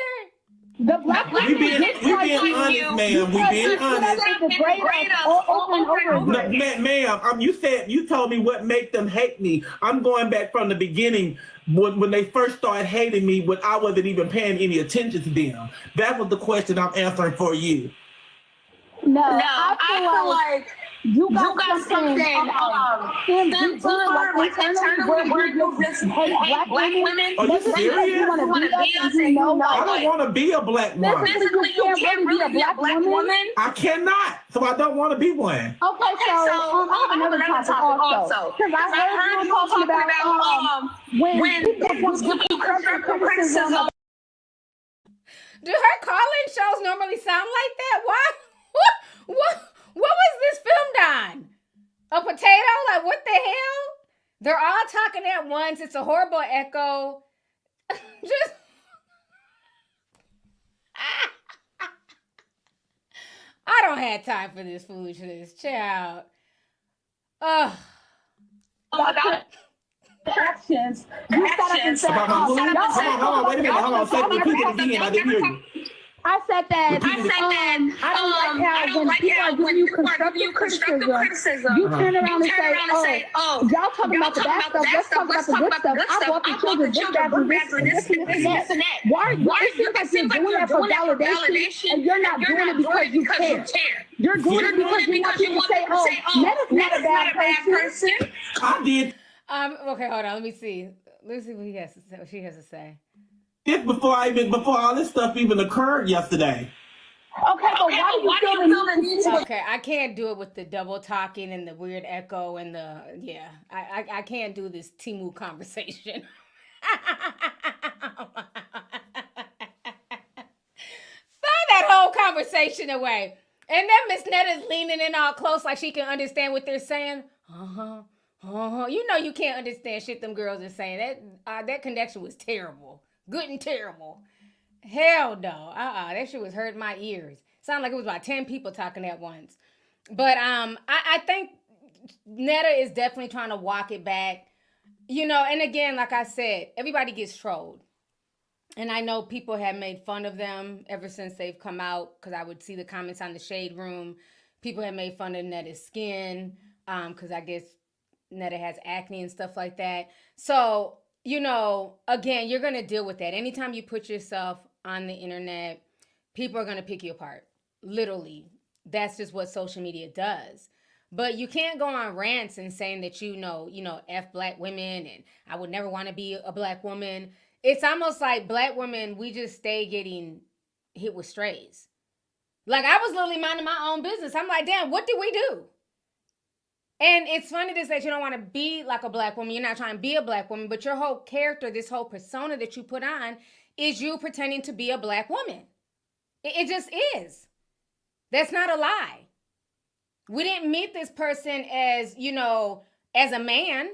Speaker 4: The black
Speaker 6: We being honest, ma'am. We being honest. Ma'am, you told me what make them hate me. I'm going back from the beginning when they first started hating me when I wasn't even paying any attention to them. That was the question I'm answering for you.
Speaker 4: No, I feel like you got something internally where you just hate black women.
Speaker 6: Are you serious?
Speaker 4: You want to be us and you know,
Speaker 6: I don't want to be a black woman.
Speaker 4: Physically, you can't really be a black woman.
Speaker 6: I cannot, so I don't want to be one.
Speaker 4: Okay, so I have another topic also. Because I heard you talking about when people give constructive criticism.
Speaker 1: Do her call-in shows normally sound like that? Why? What was this filmed on? A potato? Like, what the hell? They're all talking at once. It's a horrible echo. Just... I don't have time for this foolishness, child. Ugh.
Speaker 4: Actions. You start up and say,
Speaker 6: hold on, wait a minute. Hold on, say repeat it again. I didn't hear you.
Speaker 4: I said that I don't like how when people are giving you constructive criticism, you turn around and say, oh, y'all talking about the bad stuff, let's talk about the good stuff. I bought the children this, that, and that. Why it seems like you're doing that for validation, and you're not doing it because you care. You're doing it because you want to say, oh, Netta's not a bad person.
Speaker 6: I did.
Speaker 1: Okay, hold on. Let me see what she has to say.
Speaker 6: This before all this stuff even occurred yesterday.
Speaker 4: Okay, but why do you feel the need to?
Speaker 1: Okay, I can't do it with the double talking and the weird echo and I can't do this Timu conversation. Throw that whole conversation away. And then Miss Netta's leaning in all close like she can understand what they're saying. You know you can't understand shit them girls are saying. That connection was terrible. Good and terrible. Hell no. That shit was hurting my ears. Sounded like it was about 10 people talking at once. But I think Netta is definitely trying to walk it back. You know, and again, like I said, everybody gets trolled. And I know people have made fun of them ever since they've come out, because I would see the comments on the Shade Room. People have made fun of Netta's skin, because I guess Netta has acne and stuff like that. So, you know, again, you're going to deal with that. Anytime you put yourself on the internet, people are going to pick you apart. Literally. That's just what social media does. But you can't go on rants and saying that you know, F black women and I would never want to be a black woman. It's almost like black women, we just stay getting hit with strays. Like, I was literally minding my own business. I'm like, damn, what did we do? And it's funny to say that you don't want to be like a black woman. You're not trying to be a black woman, but your whole character, this whole persona that you put on is you pretending to be a black woman. It just is. That's not a lie. We didn't meet this person as, as a man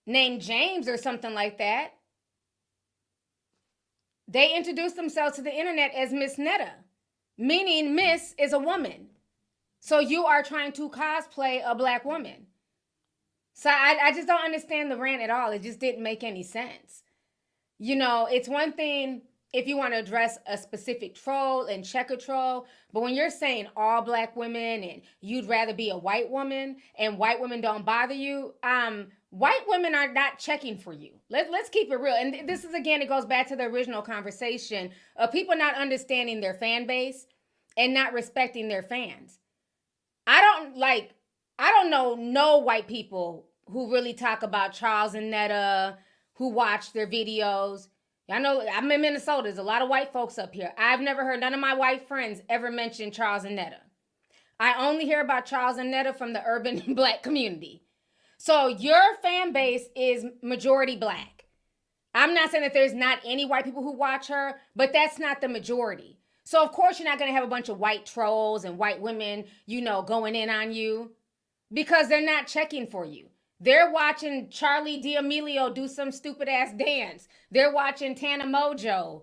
Speaker 1: named James or something like that. They introduced themselves to the internet as Miss Netta, meaning Miss is a woman. So you are trying to cosplay a black woman. So I just don't understand the rant at all. It just didn't make any sense. It's one thing if you want to address a specific troll and check a troll, but when you're saying all black women and you'd rather be a white woman and white women don't bother you, white women are not checking for you. Let's keep it real. And this is, again, it goes back to the original conversation of people not understanding their fan base and not respecting their fans. I don't know no white people who really talk about Charles and Netta, who watch their videos. I know I'm in Minnesota. There's a lot of white folks up here. I've never heard none of my white friends ever mention Charles and Netta. I only hear about Charles and Netta from the urban black community. So your fan base is majority black. I'm not saying that there's not any white people who watch her, but that's not the majority. So, of course, you're not going to have a bunch of white trolls and white women, going in on you. because they're not checking for you. They're watching Charlie D'Amelio do some stupid ass dance. They're watching Tana Mojo,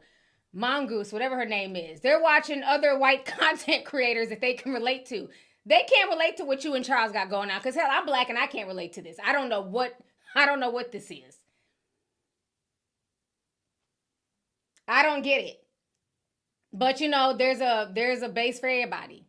Speaker 1: Mongoose, whatever her name is. They're watching other white content creators that they can relate to. They can't relate to what you and Charles got going on. Because hell, I'm black and I can't relate to this. I don't know what this is. I don't get it. But you know, there's a base for everybody.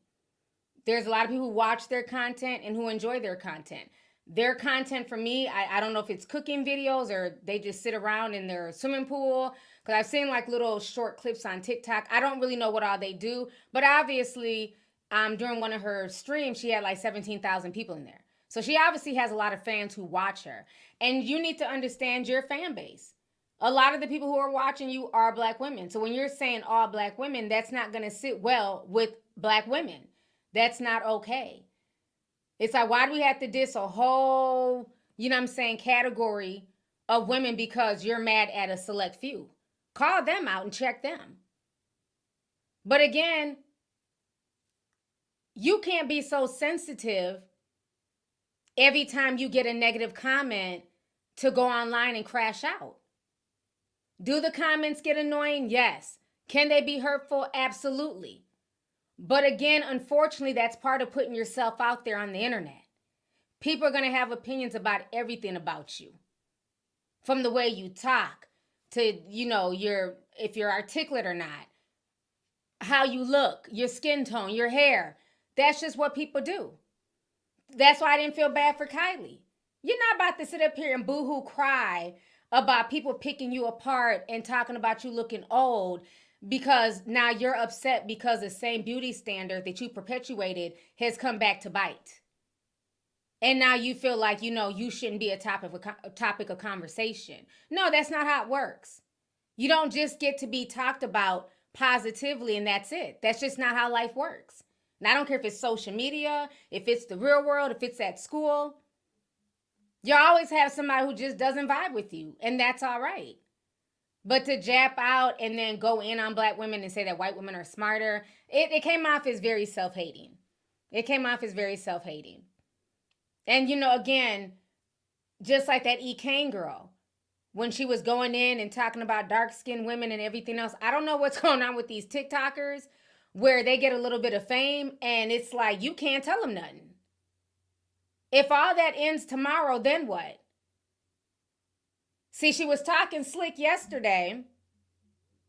Speaker 1: There's a lot of people who watch their content and who enjoy their content. Their content for me, I don't know if it's cooking videos or they just sit around in their swimming pool. Because I've seen like little short clips on TikTok. I don't really know what all they do. But obviously, during one of her streams, she had like 17,000 people in there. So she obviously has a lot of fans who watch her. And you need to understand your fan base. A lot of the people who are watching you are black women. So when you're saying all black women, that's not going to sit well with black women. That's not okay. It's like, why do we have to diss a whole, you know what I'm saying, category of women because you're mad at a select few? Call them out and check them. But again, you can't be so sensitive every time you get a negative comment to go online and crash out. Do the comments get annoying? Yes. Can they be hurtful? Absolutely. But again, unfortunately, that's part of putting yourself out there on the internet. People are going to have opinions about everything about you. From the way you talk to, you know, if you're articulate or not. How you look, your skin tone, your hair. That's just what people do. That's why I didn't feel bad for Kylie. You're not about to sit up here and boo-hoo cry about people picking you apart and talking about you looking old because now you're upset because the same beauty standard that you perpetuated has come back to bite. And now you feel like, you know, you shouldn't be a topic of conversation. No, that's not how it works. You don't just get to be talked about positively and that's it. That's just not how life works. And I don't care if it's social media, if it's the real world, if it's at school. You always have somebody who just doesn't vibe with you, and that's all right. But to jap out and then go in on black women and say that white women are smarter, it came off as very self-hating. It came off as very self-hating. And, you know, again, just like that E. Kane girl, when she was going in and talking about dark-skinned women and everything else, I don't know what's going on with these TikTokers where they get a little bit of fame, and it's like, you can't tell them nothing. If all that ends tomorrow, then what? See, she was talking slick yesterday,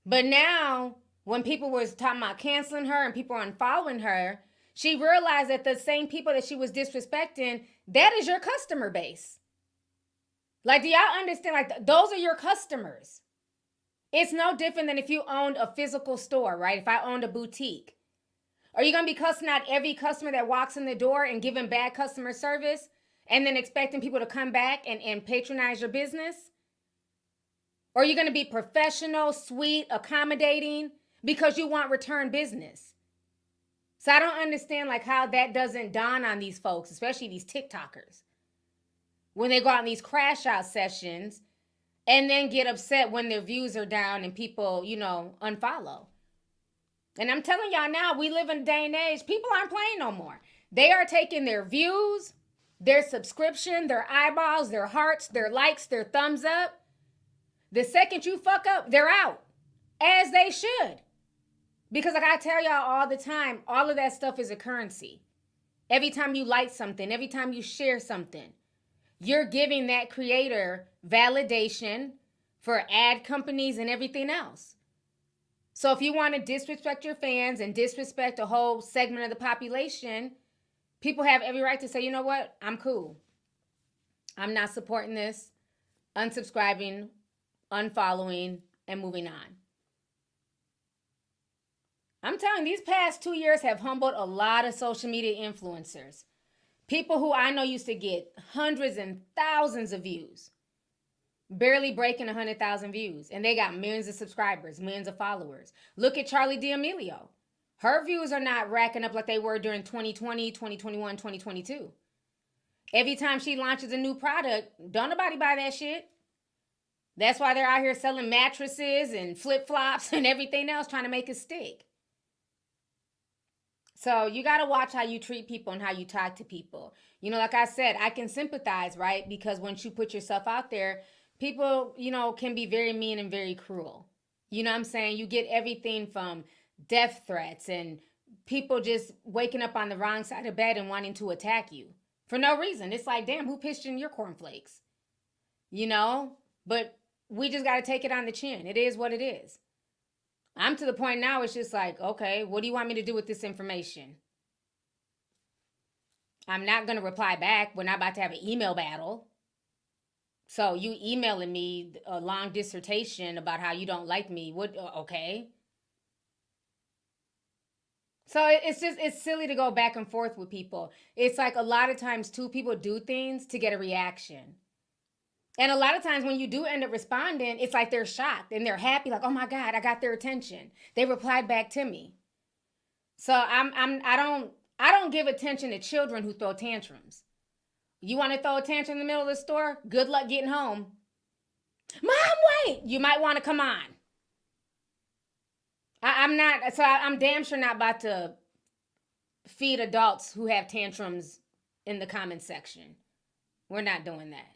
Speaker 1: but now when people were talking about canceling her and people were unfollowing her, she realized that the same people that she was disrespecting, that is your customer base. Like, do y'all understand? Like, those are your customers. It's no different than if you owned a physical store, right? If I owned a boutique. Are you going to be cussing out every customer that walks in the door and giving bad customer service and then expecting people to come back and patronize your business? Or are you going to be professional, sweet, accommodating because you want return business? So I don't understand like how that doesn't dawn on these folks, especially these TikTokers, when they go out in these crash out sessions and then get upset when their views are down and people, you know, unfollow. And I'm telling y'all now, we live in a day and age, people aren't playing no more. They are taking their views, their subscription, their eyeballs, their hearts, their likes, their thumbs up. The second you fuck up, they're out. As they should. Because like I tell y'all all the time, all of that stuff is a currency. Every time you like something, every time you share something, you're giving that creator validation for ad companies and everything else. So if you want to disrespect your fans and disrespect a whole segment of the population, people have every right to say, you know what? I'm cool. I'm not supporting this. Unsubscribing, unfollowing, and moving on. I'm telling you, these past 2 years have humbled a lot of social media influencers. People who I know used to get hundreds and thousands of views. Barely breaking 100,000 views. And they got millions of subscribers, millions of followers. Look at Charli D'Amelio. Her views are not racking up like they were during 2020, 2021, 2022. Every time she launches a new product, don't nobody buy that shit. That's why they're out here selling mattresses and flip-flops and everything else trying to make it stick. So you got to watch how you treat people and how you talk to people. You know, like I said, I can sympathize, right? Because once you put yourself out there, people, you know, can be very mean and very cruel. You know what I'm saying? You get everything from death threats and people just waking up on the wrong side of bed and wanting to attack you for no reason. It's like, damn, who pissed in your cornflakes? You know? But we just got to take it on the chin. It is what it is. I'm to the point now, it's just like, okay, what do you want me to do with this information? I'm not going to reply back. We're not about to have an email battle. So you emailing me a long dissertation about how you don't like me. What? Okay. So it's silly to go back and forth with people. It's like a lot of times too, people do things to get a reaction. And a lot of times when you do end up responding, it's like they're shocked and they're happy, like, oh my God, I got their attention. They replied back to me. So I don't give attention to children who throw tantrums. You want to throw a tantrum in the middle of the store? Good luck getting home. Mom, wait! You might want to come on. I'm damn sure not about to feed adults who have tantrums in the comment section. We're not doing that.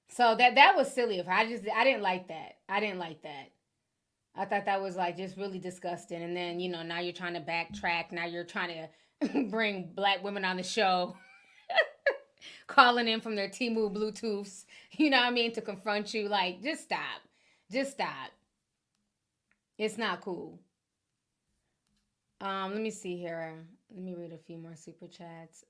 Speaker 1: So that was silly of her. I didn't like that. I thought that was like just really disgusting. And then, you know, now you're trying to backtrack. Now you're trying to bring black women on the show. Calling in from their Temu Bluetooths, you know what I mean, to confront you. Like, just stop. Just stop. It's not cool. Let me see here. Let me read a few more super chats.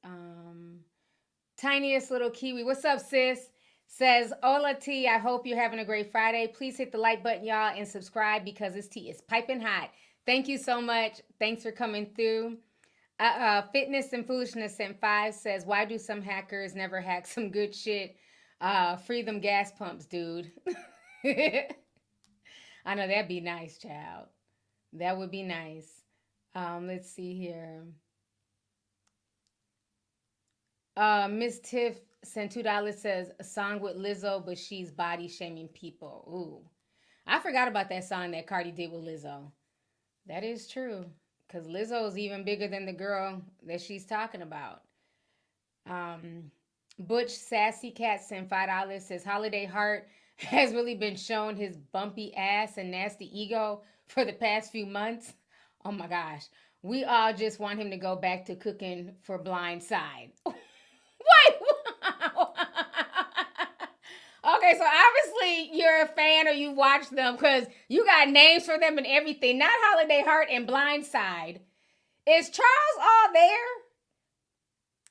Speaker 1: Tiniest little Kiwi. What's up, sis? Says, Hola T, I hope you're having a great Friday. Please hit the like button, y'all, and subscribe because this tea is piping hot. Thank you so much. Thanks for coming through. Fitness and Foolishness sent 5 says, why do some hackers never hack some good shit? Free them gas pumps, dude. I know that'd be nice, child. That would be nice. Let's see here. Miss Tiff sent $2 says, a song with Lizzo, but she's body shaming people. Ooh. I forgot about that song that Cardi did with Lizzo. That is true. Because Lizzo is even bigger than the girl that she's talking about. Butch Sassy Cat sent $5 says, Holiday Heart has really been shown his bumpy ass and nasty ego for the past few months. Oh my gosh. We all just want him to go back to cooking for Blind Side. Wait. Okay, so obviously you're a fan or you watch them because you got names for them and everything. Not Holiday Heart and Blind Side. Is Charles all there?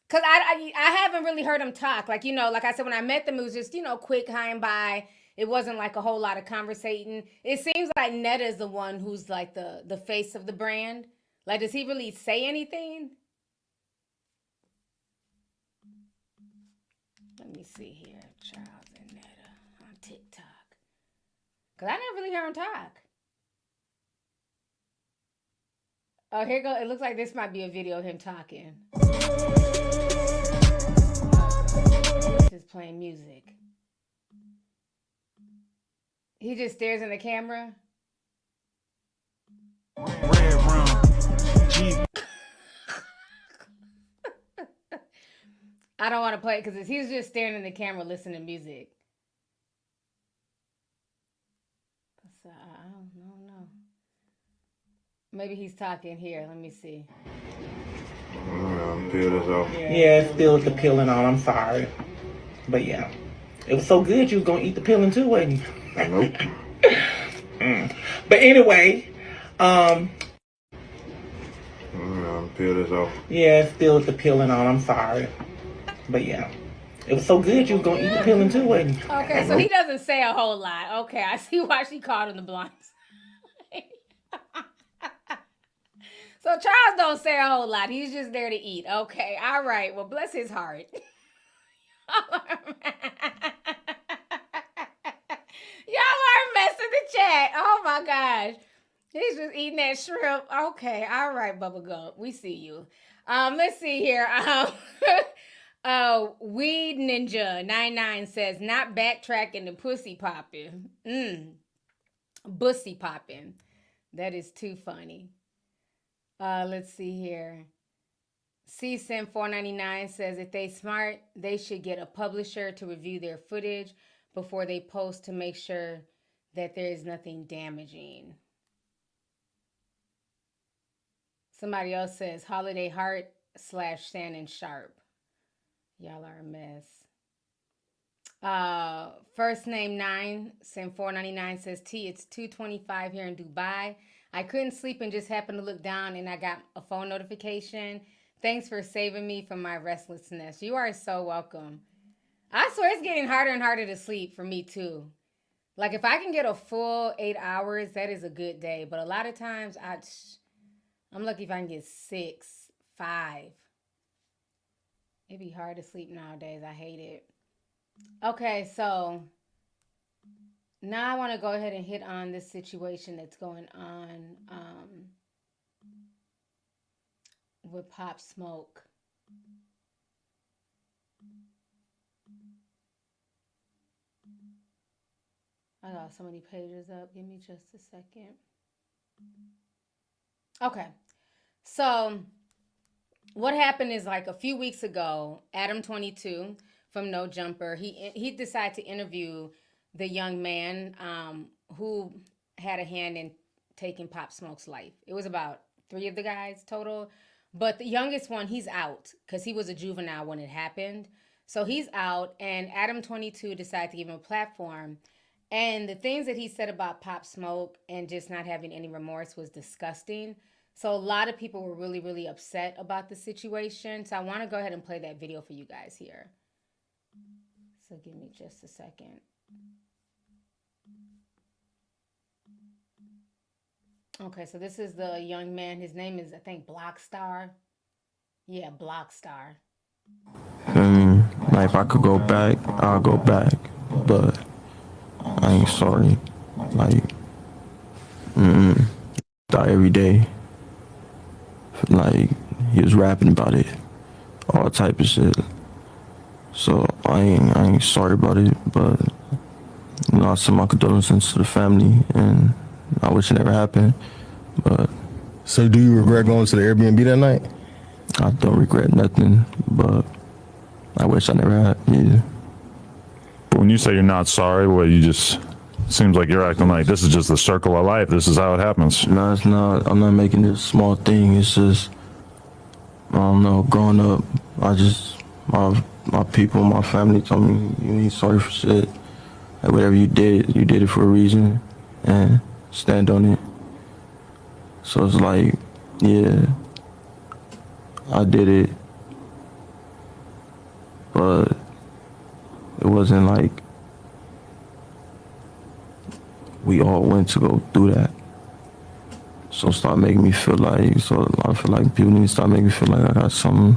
Speaker 1: Because I haven't really heard him talk. Like, you know, like I said, when I met them, it was just, you know, quick, high and by. It wasn't like a whole lot of conversating. It seems like Netta is the one who's like the face of the brand. Like, does he really say anything? Let me see here. Charles and Netta on TikTok. Because I never really hear him talk. Oh, here go. It looks like this might be a video of him talking. Just playing music. He just stares in the camera.
Speaker 7: Red rum. Jeep.
Speaker 1: I don't want to play it because he's just staring in the camera listening to music. So, I don't know. Maybe he's talking here. Let me see.
Speaker 7: Peel this off.
Speaker 6: Yeah, it's still the peeling on. I'm sorry. But yeah. It was so good you was going to eat the peeling too, wasn't you?
Speaker 7: Nope.
Speaker 6: But anyway,
Speaker 7: Peel this off.
Speaker 6: yeah, it's still the peeling on. I'm sorry. But yeah. It was so good you was going to eat the peeling too, wasn't you?
Speaker 1: Okay, so he doesn't say a whole lot. Okay, I see why she called him the blind side. So Charles don't say a whole lot. He's just there to eat. Okay, all right. Well, bless his heart. Y'all are messing the chat. Oh my gosh. He's just eating that shrimp. Okay, all right, Bubba Gump. We see you. Let's see here. Weed Ninja 99 says, not backtracking the pussy popping. Bussy popping. That is too funny. Let's see here. CSIM 499 says if they smart, they should get a publisher to review their footage before they post to make sure that there is nothing damaging. Somebody else says Holiday Heart / Shannon Sharp. Y'all are a mess. First name 9, Sim 499 says T, it's 2:25 here in Dubai. I couldn't sleep and just happened to look down and I got a phone notification. Thanks for saving me from my restlessness. You are so welcome. I swear it's getting harder and harder to sleep for me too. Like if I can get a full 8 hours, that is a good day. But a lot of times I'm lucky if I can get 6, 5. It'd be hard to sleep nowadays. I hate it. Okay, so now I want to go ahead and hit on this situation that's going on with Pop Smoke. I got so many pages up. Give me just a second. Okay, so what happened is like a few weeks ago, Adam 22 from No Jumper, he decided to interview the young man who had a hand in taking Pop Smoke's life. It was about 3 of the guys total, but the youngest one, he's out because he was a juvenile when it happened. So he's out, and Adam 22 decided to give him a platform. And the things that he said about Pop Smoke and just not having any remorse was disgusting. So a lot of people were really, really upset about the situation. So I want to go ahead and play that video for you guys here. So give me just a second. Okay, so this is the young man. His name is, I think, Blockstar. Yeah, Blockstar.
Speaker 9: Like, if I could go back, I'll go back. But I ain't sorry. Like, die every day. Like, he was rapping about it. All type of shit. So I ain't sorry about it, but you know, I send my condolences to the family, and I wish it never happened. But
Speaker 10: so, do you regret going to the Airbnb that night?
Speaker 9: I don't regret nothing, but I wish I never had. Yeah.
Speaker 11: But when you say you're not sorry, well, you just seems like you're acting like this is just the circle of life. This is how it happens.
Speaker 9: No, it's not. I'm not making this small thing. It's just, I don't know. Growing up, my people, my family told me you ain't sorry for shit. Like, whatever you did it for a reason, and stand on it. So it's like, yeah, I did it, but it wasn't like we all went to go do that. So start making me feel like, I feel like people need to start making me feel like I got something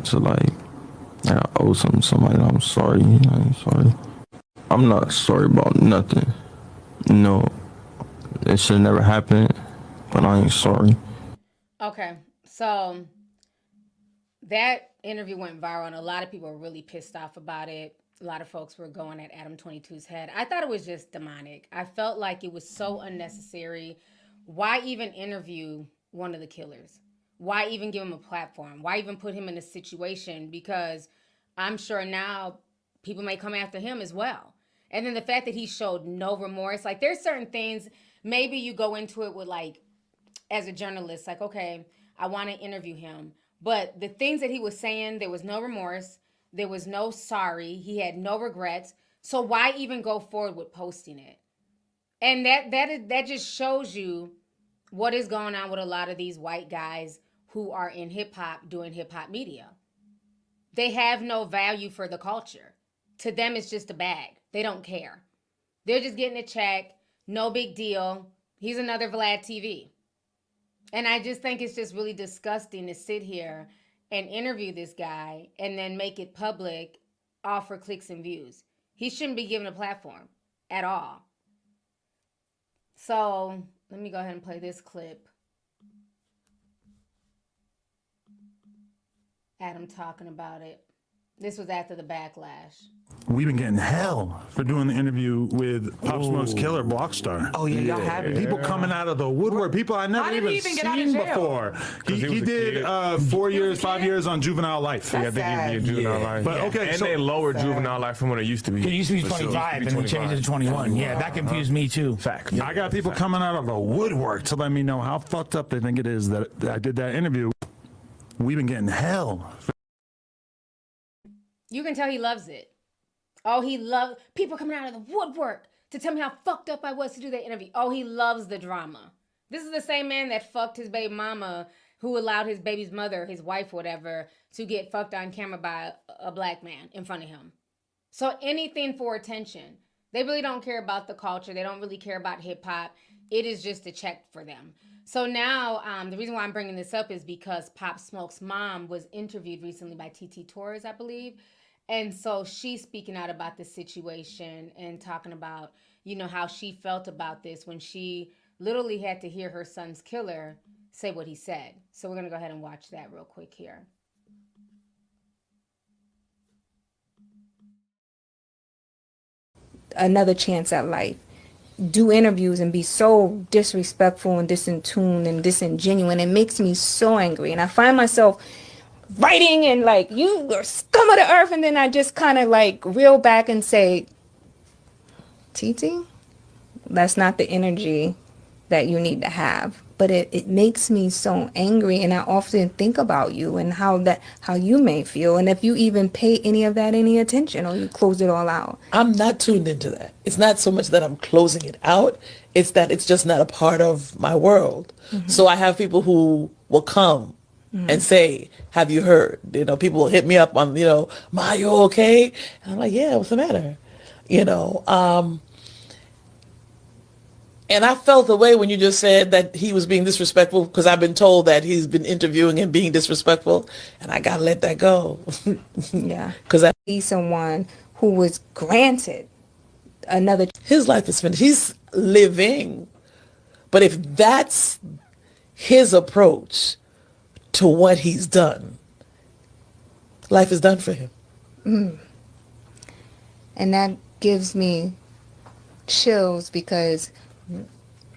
Speaker 9: to like, I owe something to somebody. I'm sorry. I ain't sorry. I'm not sorry about nothing. No, it should never happen, but I ain't sorry.
Speaker 1: Okay, so that interview went viral, and a lot of people were really pissed off about it. A lot of folks were going at Adam 22's head. I thought it was just demonic. I felt like it was so unnecessary. Why even interview one of the killers? Why even give him a platform? Why even put him in a situation? Because I'm sure now people may come after him as well. And then the fact that he showed no remorse, like there's certain things, maybe you go into it with like, as a journalist, like, okay, I want to interview him. But the things that he was saying, there was no remorse. There was no sorry. He had no regrets. So why even go forward with posting it? And that just shows you what is going on with a lot of these white guys who are in hip hop doing hip hop media. They have no value for the culture. To them, it's just a bag. They don't care. They're just getting a check. No big deal. He's another Vlad TV. And I just think it's just really disgusting to sit here and interview this guy and then make it public, all for clicks and views. He shouldn't be given a platform at all. So let me go ahead and play this clip. Adam talking about it. This was after the backlash.
Speaker 11: We've been getting hell for doing the interview with Pop Smoke's killer Blockstar.
Speaker 12: Oh yeah, y'all have it.
Speaker 11: People coming out of the woodwork, people I never
Speaker 12: did he
Speaker 11: even
Speaker 12: even get out of
Speaker 11: seen
Speaker 12: jail?
Speaker 11: before. He
Speaker 3: was a
Speaker 11: did
Speaker 3: kid.
Speaker 11: 4 years, 5 years on juvenile life.
Speaker 3: Yeah, I think he'd be a juvenile life.
Speaker 11: But okay,
Speaker 3: and
Speaker 11: so
Speaker 3: they lowered juvenile life from what it used to be.
Speaker 12: It used to be
Speaker 3: For sure.
Speaker 12: 25
Speaker 3: It used
Speaker 12: and
Speaker 3: to be
Speaker 12: then changed it to 21. Yeah, that confused me too.
Speaker 3: Fact.
Speaker 11: I got people coming out of the woodwork to let me know how fucked up they think it is that I did that interview. We've been getting hell.
Speaker 1: You can tell he loves it. Oh, he loves people coming out of the woodwork to tell me how fucked up I was to do that interview. Oh, he loves the drama. This is the same man that fucked his baby mama, who allowed his baby's mother, his wife, whatever, to get fucked on camera by a black man in front of him. So anything for attention. They really don't care about the culture. They don't really care about hip hop. It is just a check for them. So now the reason why I'm bringing this up is because Pop Smoke's mom was interviewed recently by TT Torres, I believe. And so she's speaking out about the situation and talking about, you know, how she felt about this when she literally had to hear her son's killer say what he said. So we're going to go ahead and watch that real quick here.
Speaker 13: Another chance at life. Do interviews and be so disrespectful and disintuned and disingenuous. It makes me so angry. And I find myself writing and like, you are scum of the earth, and then I just kind of like reel back and say, TT, that's not the energy that you need to have. But it makes me so angry, and I often think about you and how you may feel, and if you even pay any of that any attention, or you close it all out.
Speaker 14: I'm not tuned into that. It's not so much that I'm closing it out, it's that it's just not a part of my world. Mm-hmm. So I have people who will come and say, have you heard? You know, people will hit me up on, you know, Ma, you okay? And I'm like, yeah, what's the matter? You know, and I felt the way when you just said that he was being disrespectful, because I've been told that he's been interviewing and being disrespectful, and I gotta let that go.
Speaker 13: Yeah, because I see someone who was granted another.
Speaker 14: His life is finished. He's living, but if that's his approach to what he's done, life is done for him.
Speaker 13: And that gives me chills, because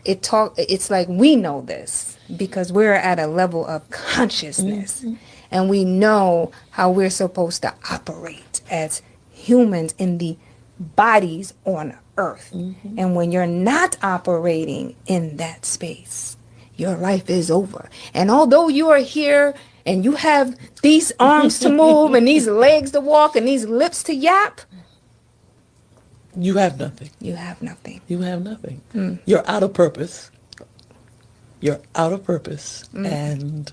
Speaker 13: it's like we know this because we're at a level of consciousness, and we know how we're supposed to operate as humans in the bodies on earth. And when you're not operating in that space, your life is over. And although you are here and you have these arms to move and these legs to walk and these lips to yap,
Speaker 14: you have nothing.
Speaker 13: You have nothing.
Speaker 14: You have nothing. You're out of purpose. You're out of purpose. And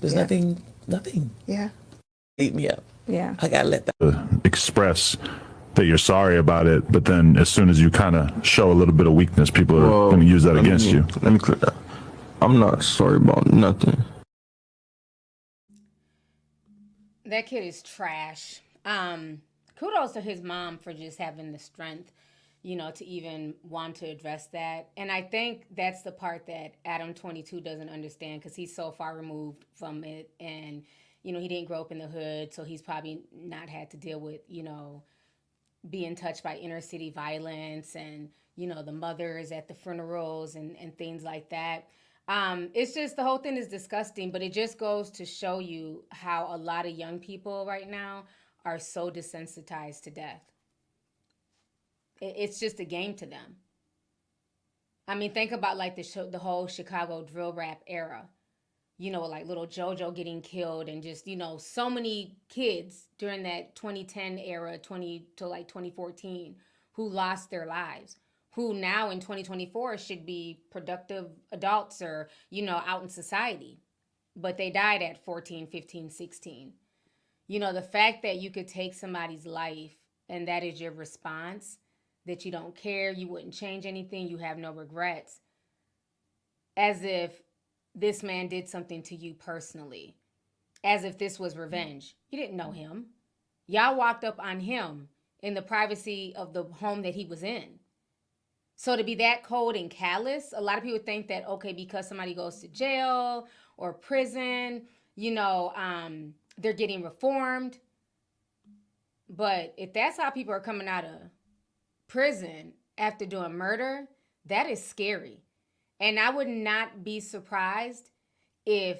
Speaker 14: there's nothing.
Speaker 13: Yeah.
Speaker 14: Eat me up.
Speaker 13: Yeah.
Speaker 14: I gotta let that
Speaker 11: express that you're sorry about it, but then as soon as you kind of show a little bit of weakness, people are going to use that against you.
Speaker 9: Let me clear that. I'm not sorry about nothing.
Speaker 1: That kid is trash. Kudos to his mom for just having the strength, you know, to even want to address that. And I think that's the part that Adam 22 doesn't understand, because he's so far removed from it. And, you know, he didn't grow up in the hood, so he's probably not had to deal with, you know, being touched by inner city violence and, you know, the mothers at the funerals and things like that. It's just, the whole thing is disgusting, but it just goes to show you how a lot of young people right now are so desensitized to death. It's just a game to them. I mean, think about like the whole Chicago drill rap era. You know, like little JoJo getting killed, and just, you know, so many kids during that 2010 era, to like 2014, who lost their lives, who now in 2024 should be productive adults or, you know, out in society. But they died at 14, 15, 16. You know, the fact that you could take somebody's life and that is your response, that you don't care, you wouldn't change anything, you have no regrets, as if this man did something to you personally, as if this was revenge. You didn't know him. Y'all walked up on him in the privacy of the home that he was in. So to be that cold and callous, a lot of people think that, okay, because somebody goes to jail or prison, you know, they're getting reformed. But if that's how people are coming out of prison after doing murder, that is scary. And I would not be surprised if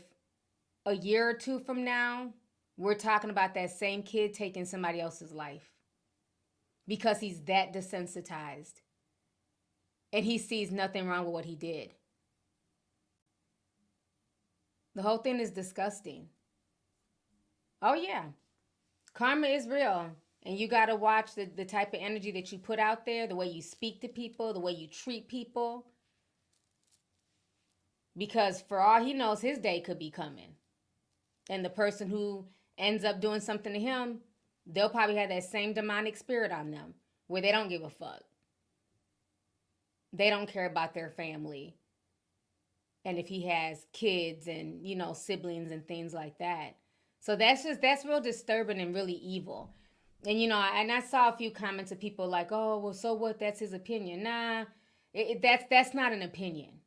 Speaker 1: a year or two from now, we're talking about that same kid taking somebody else's life because he's that desensitized and he sees nothing wrong with what he did. The whole thing is disgusting. Oh, yeah. Karma is real. And you got to watch the type of energy that you put out there, the way you speak to people, the way you treat people. Because for all he knows, his day could be coming. And the person who ends up doing something to him, they'll probably have that same demonic spirit on them where they don't give a fuck. They don't care about their family. And if he has kids and, you know, siblings and things like that. So that's real disturbing and really evil. And, you know, and I saw a few comments of people like, oh, well, so what? That's his opinion. Nah, that's not an opinion.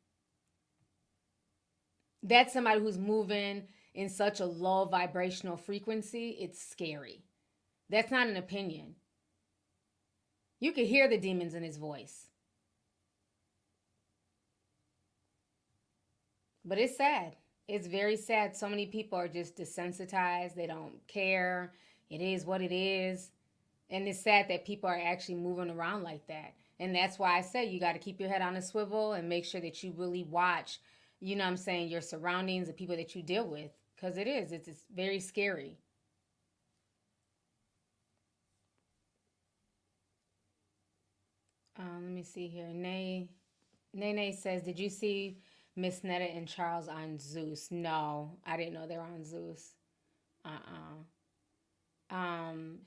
Speaker 1: That's somebody who's moving in such a low vibrational frequency. It's scary. That's not an opinion. You can hear the demons in his voice. But it's sad. It's very sad. So many people are just desensitized. They don't care. It is what it is. And it's sad that people are actually moving around like that. And that's why I say you got to keep your head on a swivel and make sure that you really watch, you know what I'm saying, your surroundings, the people that you deal with. Because it's very scary. Let me see here. Nene says, did you see Miss Netta and Charles on Zeus? No, I didn't know they were on Zeus.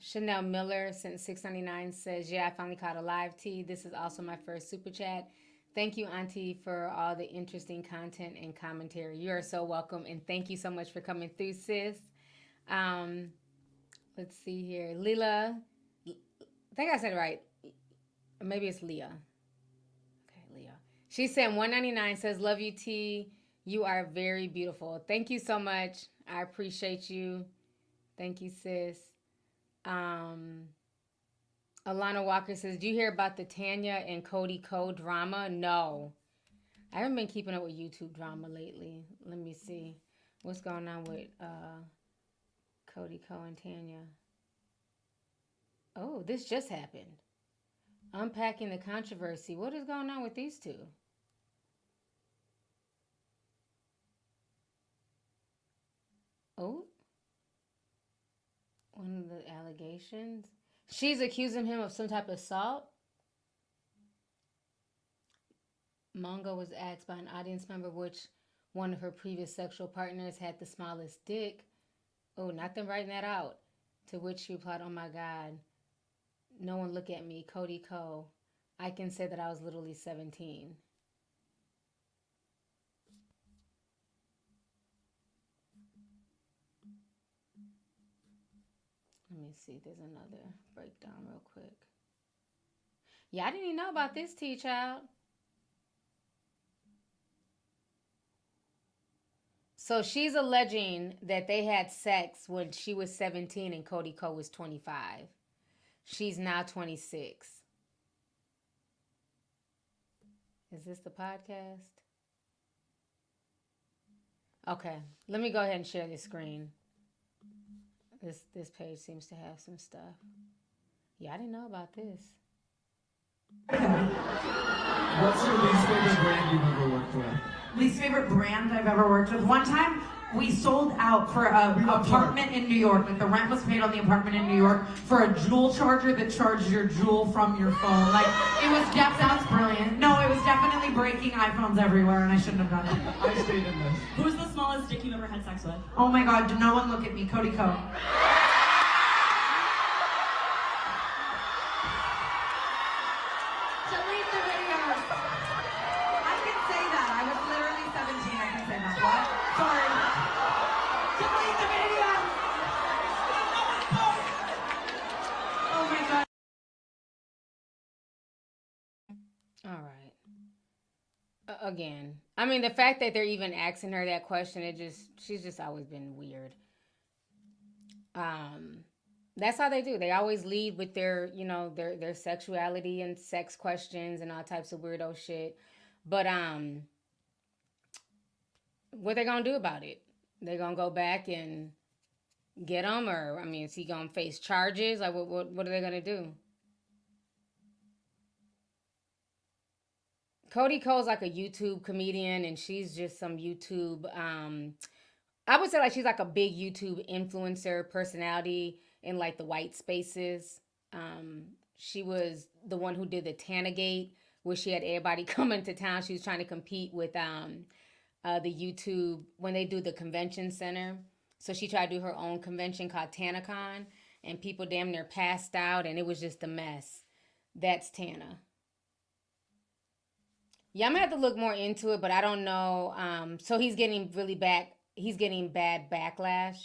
Speaker 1: Chanel Miller sent $6.99 says, yeah, I finally caught a live tea. This is also my first super chat. Thank you, Auntie, for all the interesting content and commentary. You are so welcome, and thank you so much for coming through, sis. Let's see here. Leela, I think I said it right. Or maybe it's Leah. Okay, Leah. She sent $1.99, says, love you, T. You are very beautiful. Thank you so much. I appreciate you. Thank you, sis. Alana Walker says, do you hear about the Tanya and Cody Co drama? No. I haven't been keeping up with YouTube drama lately. Let me see. What's going on with Cody Co and Tanya? Oh, this just happened. Unpacking the controversy. What is going on with these two? Oh. One of the allegations. She's accusing him of some type of assault. Mongo was asked by an audience member which one of her previous sexual partners had the smallest dick. Oh, not them writing that out. To which she replied, oh my God. No one look at me, Cody Co. I can say that I was literally 17. Let me see. There's another breakdown real quick. Yeah, I didn't even know about this, T-Child. So she's alleging that they had sex when she was 17 and Cody Co was 25. She's now 26. Is this the podcast? Okay, let me go ahead and share this screen. This page seems to have some stuff. Yeah, I didn't know about this.
Speaker 6: What's your least favorite brand you've ever worked with?
Speaker 15: Least favorite brand I've ever worked with. One time we sold out for an apartment in New York. Like the rent was paid on the apartment in New York for a Juul charger that charged your Juul from your phone. Like it was sounds brilliant. No, it was definitely breaking iPhones everywhere, and I shouldn't have done it.
Speaker 6: I stayed in this.
Speaker 15: Who's the smallest dick you've ever had sex with? Oh my God! No one look at me, Cody Co.
Speaker 1: Again, I mean, the fact that they're even asking her that question, she's just always been weird. That's how they do. They always lead with their, you know, their sexuality and sex questions and all types of weirdo shit. But what they gonna do about it? They gonna go back and get him, or I mean, is he gonna face charges? Like, what are they gonna do? Cody Cole's like a YouTube comedian, and she's just some YouTube. I would say like she's like a big YouTube influencer personality in like the white spaces. She was the one who did the Tanagate, where she had everybody coming to town. She was trying to compete with the YouTube when they do the convention center. So she tried to do her own convention called TanaCon, and people damn near passed out, and it was just a mess. That's Tana. Yeah, I'm gonna have to look more into it, but I don't know. So he's getting he's getting bad backlash.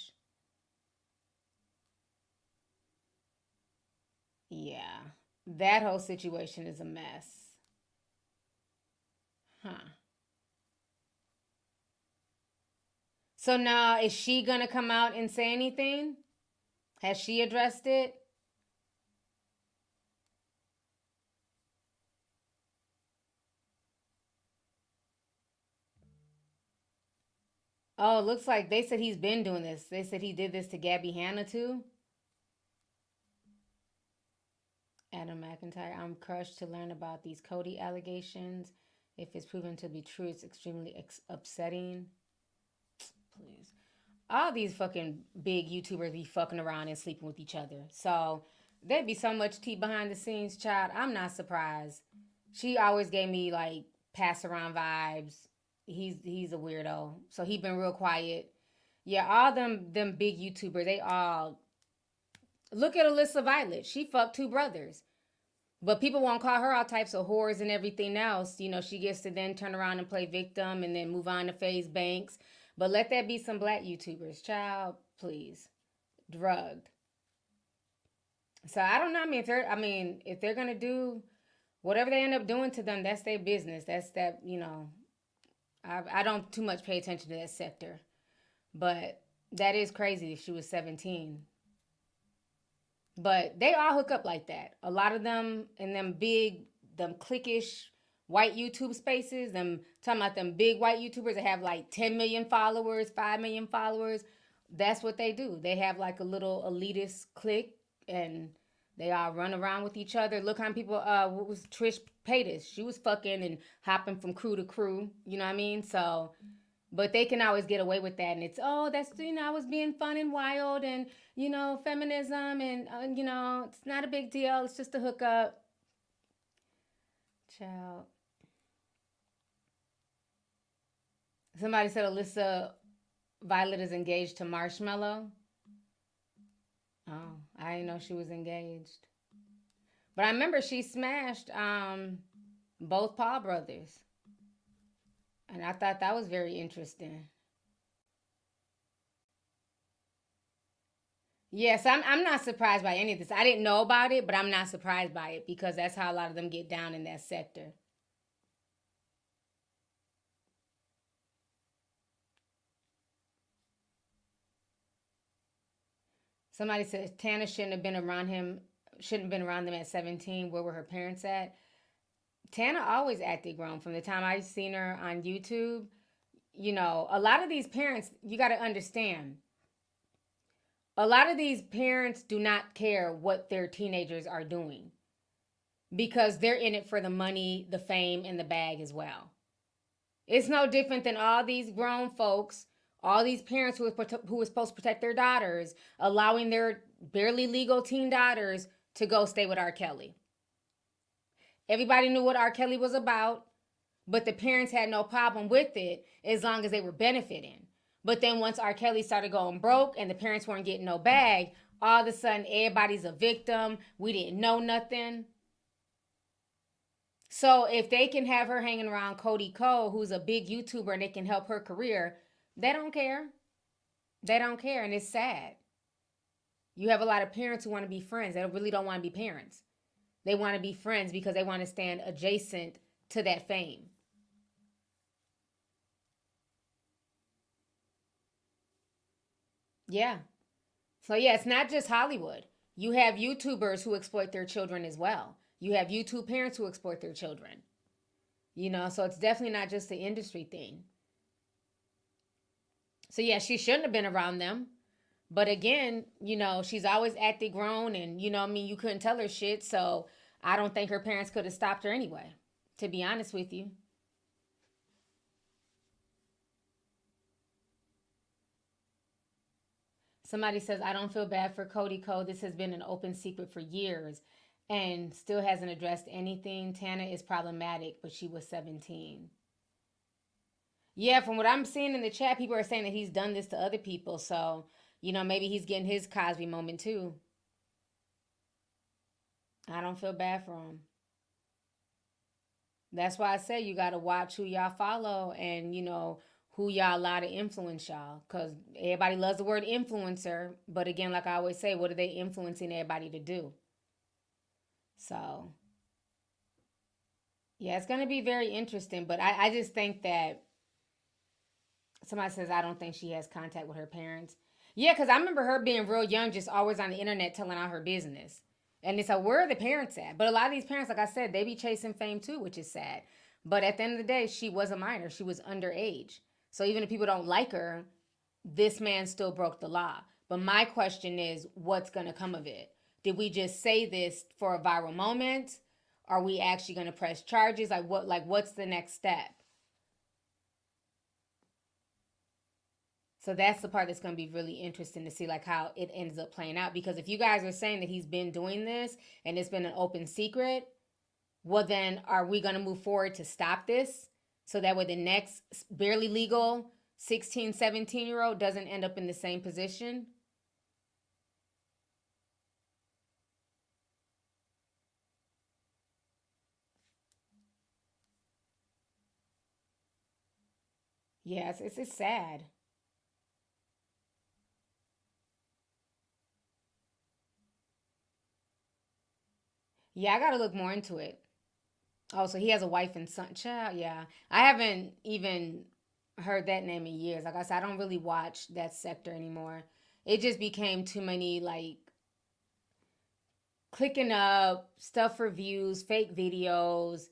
Speaker 1: Yeah, that whole situation is a mess. Huh. So now, is she gonna come out and say anything? Has she addressed it? Oh, it looks like they said he's been doing this. They said he did this to Gabby Hanna too. Adam McIntyre, I'm crushed to learn about these Cody allegations. If it's proven to be true, it's extremely upsetting. Please. All these fucking big YouTubers be fucking around and sleeping with each other. So there'd be so much tea behind the scenes, child. I'm not surprised. She always gave me like pass around vibes. He's a weirdo. So he been real quiet. Yeah, all them big YouTubers, they all look at Alyssa Violet. She fucked 2 brothers. But people won't call her all types of whores and everything else. You know, she gets to then turn around and play victim and then move on to FaZe Banks. But let that be some black YouTubers. Child, please. Drugged. So I don't know. I mean, if they're gonna do whatever they end up doing to them, that's their business. That's that, you know. I don't too much pay attention to that sector. But that is crazy if she was 17. But they all hook up like that. A lot of them in them cliquish white YouTube spaces, talking about them big white YouTubers that have like 10 million followers, 5 million followers. That's what they do. They have like a little elitist clique, and they all run around with each other. Look how people, what was Trish Paytas? She was fucking and hopping from crew to crew. You know what I mean? So, but they can always get away with that. And it's, that's, you know, I was being fun and wild and, you know, feminism and, you know, it's not a big deal. It's just a hookup. Child. Somebody said Alyssa Violet is engaged to Marshmello. Oh, I didn't know she was engaged. But I remember she smashed both Paul brothers. And I thought that was very interesting. Yes, I'm not surprised by any of this. I didn't know about it, but I'm not surprised by it because that's how a lot of them get down in that sector. Somebody said Tana shouldn't have been around them at 17. Where were her parents at? Tana always acted grown from the time I seen her on YouTube. You know, a lot of these parents, you got to understand, a lot of these parents do not care what their teenagers are doing because they're in it for the money, the fame, and the bag as well. It's no different than all these grown folks, all these parents who were supposed to protect their daughters, allowing their barely legal teen daughters to go stay with R. Kelly. Everybody knew what R. Kelly was about, but the parents had no problem with it as long as they were benefiting. But then once R. Kelly started going broke and the parents weren't getting no bag, all of a sudden everybody's a victim. We didn't know nothing. So if they can have her hanging around Cody Cole, who's a big YouTuber, and they can help her career, they don't care. They don't care, and it's sad. You have a lot of parents who want to be friends. They really don't want to be parents. They want to be friends because they want to stand adjacent to that fame. Yeah. So, yeah, it's not just Hollywood. You have YouTubers who exploit their children as well. You have YouTube parents who exploit their children. You know, so it's definitely not just the industry thing. So yeah, she shouldn't have been around them. But again, you know, she's always acted grown and, you know, I mean, you couldn't tell her shit. So I don't think her parents could have stopped her anyway, to be honest with you. Somebody says, I don't feel bad for Cody Cole. This has been an open secret for years and still hasn't addressed anything. Tana is problematic, but she was 17. Yeah, from what I'm seeing in the chat, people are saying that he's done this to other people. So, you know, maybe he's getting his Cosby moment too. I don't feel bad for him. That's why I say you got to watch who y'all follow and, you know, who y'all allow to influence y'all. Because everybody loves the word influencer. But again, like I always say, what are they influencing everybody to do? So, yeah, it's going to be very interesting. But I just think that somebody says, I don't think she has contact with her parents. Yeah, because I remember her being real young, just always on the internet telling all her business. And it's like, where are the parents at? But a lot of these parents, like I said, they be chasing fame too, which is sad. But at the end of the day, she was a minor. She was underage. So even if people don't like her, this man still broke the law. But my question is, what's going to come of it? Did we just say this for a viral moment? Are we actually going to press charges? What's the next step? So that's the part that's going to be really interesting to see like how it ends up playing out. Because if you guys are saying that he's been doing this and it's been an open secret, well then are we going to move forward to stop this? So that way the next barely legal 16, 17-year-old doesn't end up in the same position? Yes, it's sad. Yeah, I got to look more into it. Oh, so he has a wife and son. Child, yeah. I haven't even heard that name in years. Like I said, I don't really watch that sector anymore. It just became too many, like, clicking up, stuff for views, fake videos,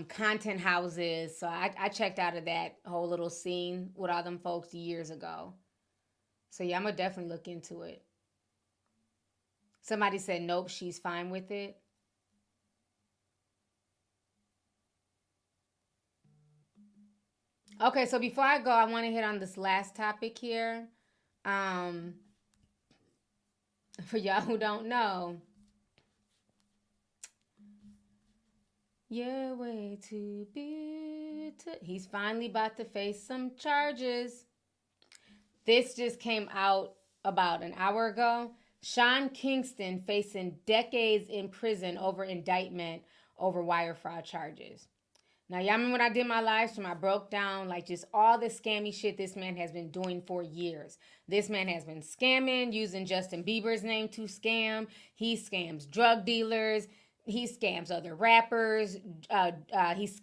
Speaker 1: content houses. So I checked out of that whole little scene with all them folks years ago. So yeah, I'm going to definitely look into it. Somebody said, nope, she's fine with it. Okay, so before I go, I want to hit on this last topic here. For y'all who don't know, you're way too bitter. He's finally about to face some charges. This just came out about an hour ago. Sean Kingston facing decades in prison over indictment over wire fraud charges. Now, y'all remember when I did my live stream, I broke down like just all the scammy shit this man has been doing for years. This man has been scamming, using Justin Bieber's name to scam. He scams drug dealers. He scams other rappers.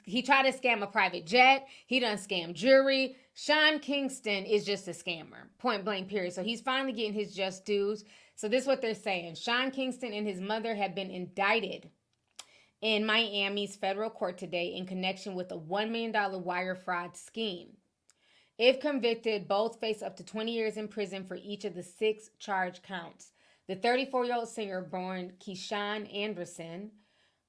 Speaker 1: He tried to scam a private jet. He done scam jury. Sean Kingston is just a scammer, point blank period. So he's finally getting his just dues. So this is what they're saying. Sean Kingston and his mother have been indicted in Miami's federal court today in connection with a $1 million wire fraud scheme. If convicted, both face up to 20 years in prison for each of the 6 charge counts. The 34-year-old singer, born Keyshawn Anderson,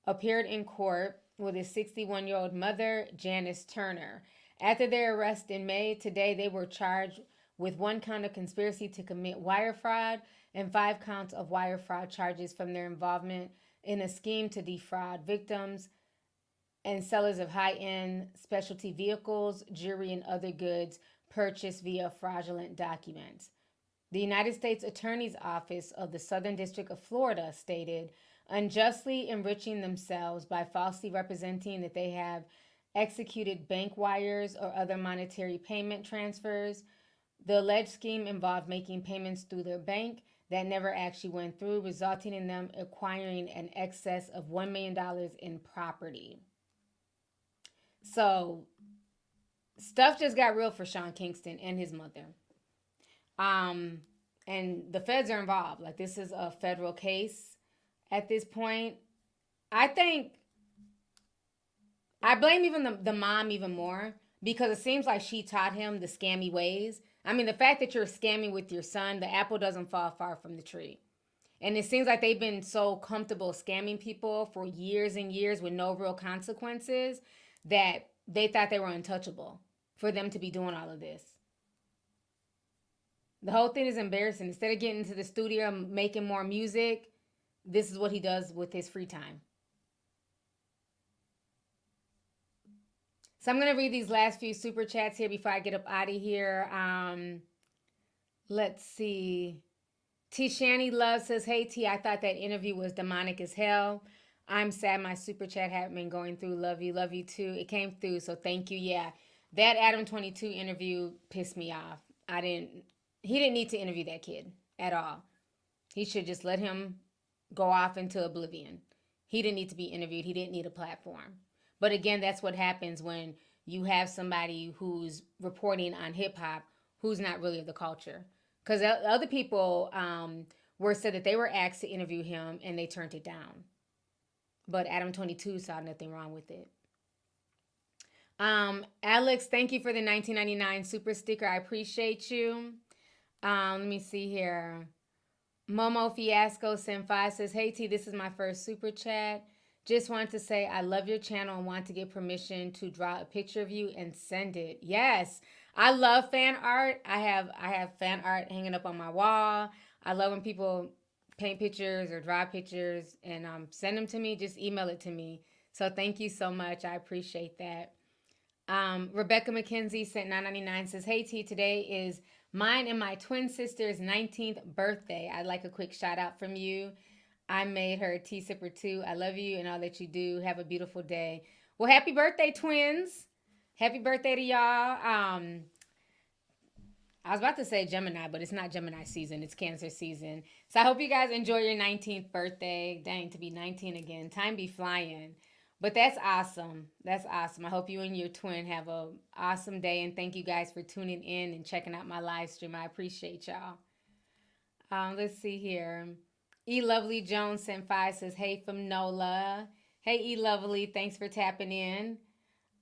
Speaker 1: appeared in court with his 61-year-old mother, Janice Turner. After their arrest in May, today they were charged with 1 count of conspiracy to commit wire fraud and 5 counts of wire fraud charges from their involvement in a scheme to defraud victims and sellers of high-end specialty vehicles, jewelry, and other goods purchased via fraudulent documents. The United States Attorney's Office of the Southern District of Florida stated, unjustly enriching themselves by falsely representing that they have executed bank wires or other monetary payment transfers. The alleged scheme involved making payments through their bank that never actually went through, resulting in them acquiring an excess of $1 million in property. So, stuff just got real for Sean Kingston and his mother. And and the feds are involved. Like, this is a federal case at this point. I think I blame even the mom even more, because it seems like she taught him the scammy ways. I mean, the fact that you're scamming with your son, the apple doesn't fall far from the tree. And it seems like they've been so comfortable scamming people for years and years with no real consequences that they thought they were untouchable for them to be doing all of this. The whole thing is embarrassing. Instead of getting into the studio and making more music, this is what he does with his free time. So I'm going to read these last few super chats here before I get up out of here. Let's see. T. Shani Love says, hey, T, I thought that interview was demonic as hell. I'm sad my super chat hadn't been going through. Love you too. It came through, so thank you. Yeah, that Adam 22 interview pissed me off. He didn't need to interview that kid at all. He should just let him go off into oblivion. He didn't need to be interviewed. He didn't need a platform. But again, that's what happens when you have somebody who's reporting on hip hop who's not really of the culture. Because other people were said that they were asked to interview him and they turned it down. But Adam 22 saw nothing wrong with it. Alex, thank you for the 1999 super sticker. I appreciate you. Let me see here. Momo Fiasco Senpai says, hey T, this is my first super chat. Just wanted to say I love your channel and want to get permission to draw a picture of you and send it. Yes, I love fan art. I have fan art hanging up on my wall. I love when people paint pictures or draw pictures and send them to me. Just email it to me. So thank you so much. I appreciate that. Rebecca McKenzie sent $9.99, says, hey T, today is mine and my twin sister's 19th birthday. I'd like a quick shout out from you. I made her a tea sipper too. I love you and all that you do. Have a beautiful day. Well, happy birthday, twins. Happy birthday to y'all. I was about to say Gemini, but it's not Gemini season. It's Cancer season. So I hope you guys enjoy your 19th birthday. Dang, to be 19 again. Time be flying. But that's awesome. That's awesome. I hope you and your twin have an awesome day. And thank you guys for tuning in and checking out my live stream. I appreciate y'all. Let's see here. E. Lovely Jones sent 5, says, hey from NOLA. Hey, E. Lovely, thanks for tapping in.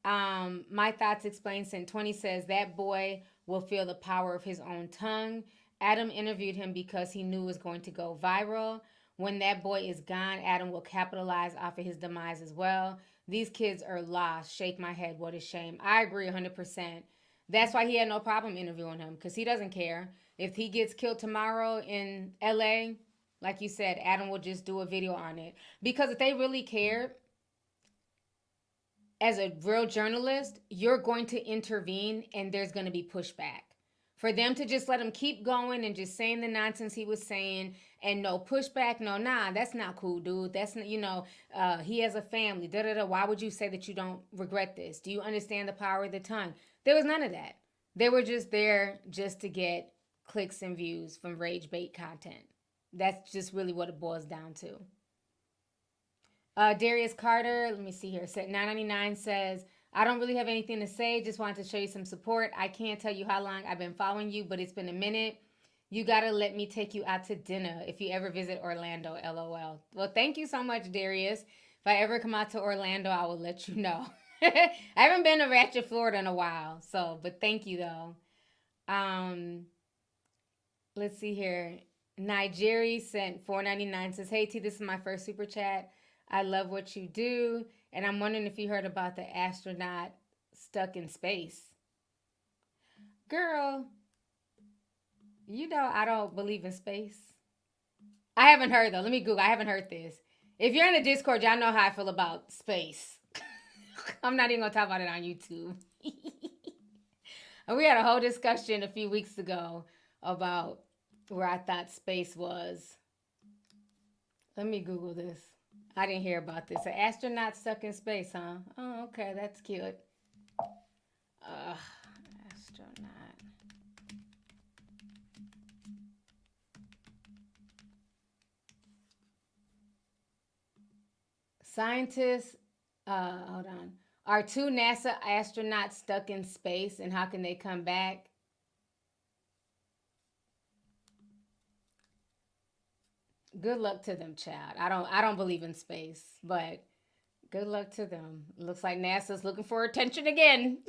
Speaker 1: My Thoughts Explained sent 20, says, that boy will feel the power of his own tongue. Adam interviewed him because he knew it was going to go viral. When that boy is gone, Adam will capitalize off of his demise as well. These kids are lost. Shake my head. What a shame. I agree 100%. That's why he had no problem interviewing him, because he doesn't care. If he gets killed tomorrow in LA, like you said, Adam will just do a video on it. Because if they really cared, as a real journalist, you're going to intervene and there's going to be pushback. For them to just let him keep going and just saying the nonsense he was saying and no pushback, that's not cool, dude. That's not, he has a family, Why would you say that you don't regret this? Do you understand the power of the tongue? There was none of that. They were just there just to get clicks and views from rage bait content. That's just really what it boils down to. Darius Carter, let me see here, said $9.99, says, I don't really have anything to say. Just wanted to show you some support. I can't tell you how long I've been following you, but it's been a minute. You got to let me take you out to dinner if you ever visit Orlando, LOL. Well, thank you so much, Darius. If I ever come out to Orlando, I will let you know. I haven't been to Ratchet, Florida in a while, but thank you, though. Let's see here. Nigeria sent $4.99, says, hey, T, this is my first super chat. I love what you do. And I'm wondering if you heard about the astronaut stuck in space. Girl, I don't believe in space. I haven't heard, though. Let me Google. I haven't heard this. If you're in the Discord, y'all know how I feel about space. I'm not even going to talk about it on YouTube. And we had a whole discussion a few weeks ago about where I thought space was. Let me Google this. I didn't hear about this. An astronaut stuck in space, huh? Oh, okay. That's cute. Astronaut. Scientists, hold on. Are 2 NASA astronauts stuck in space, and how can they come back? Good luck to them, child. I don't believe in space, but good luck to them. Looks like NASA's looking for attention again.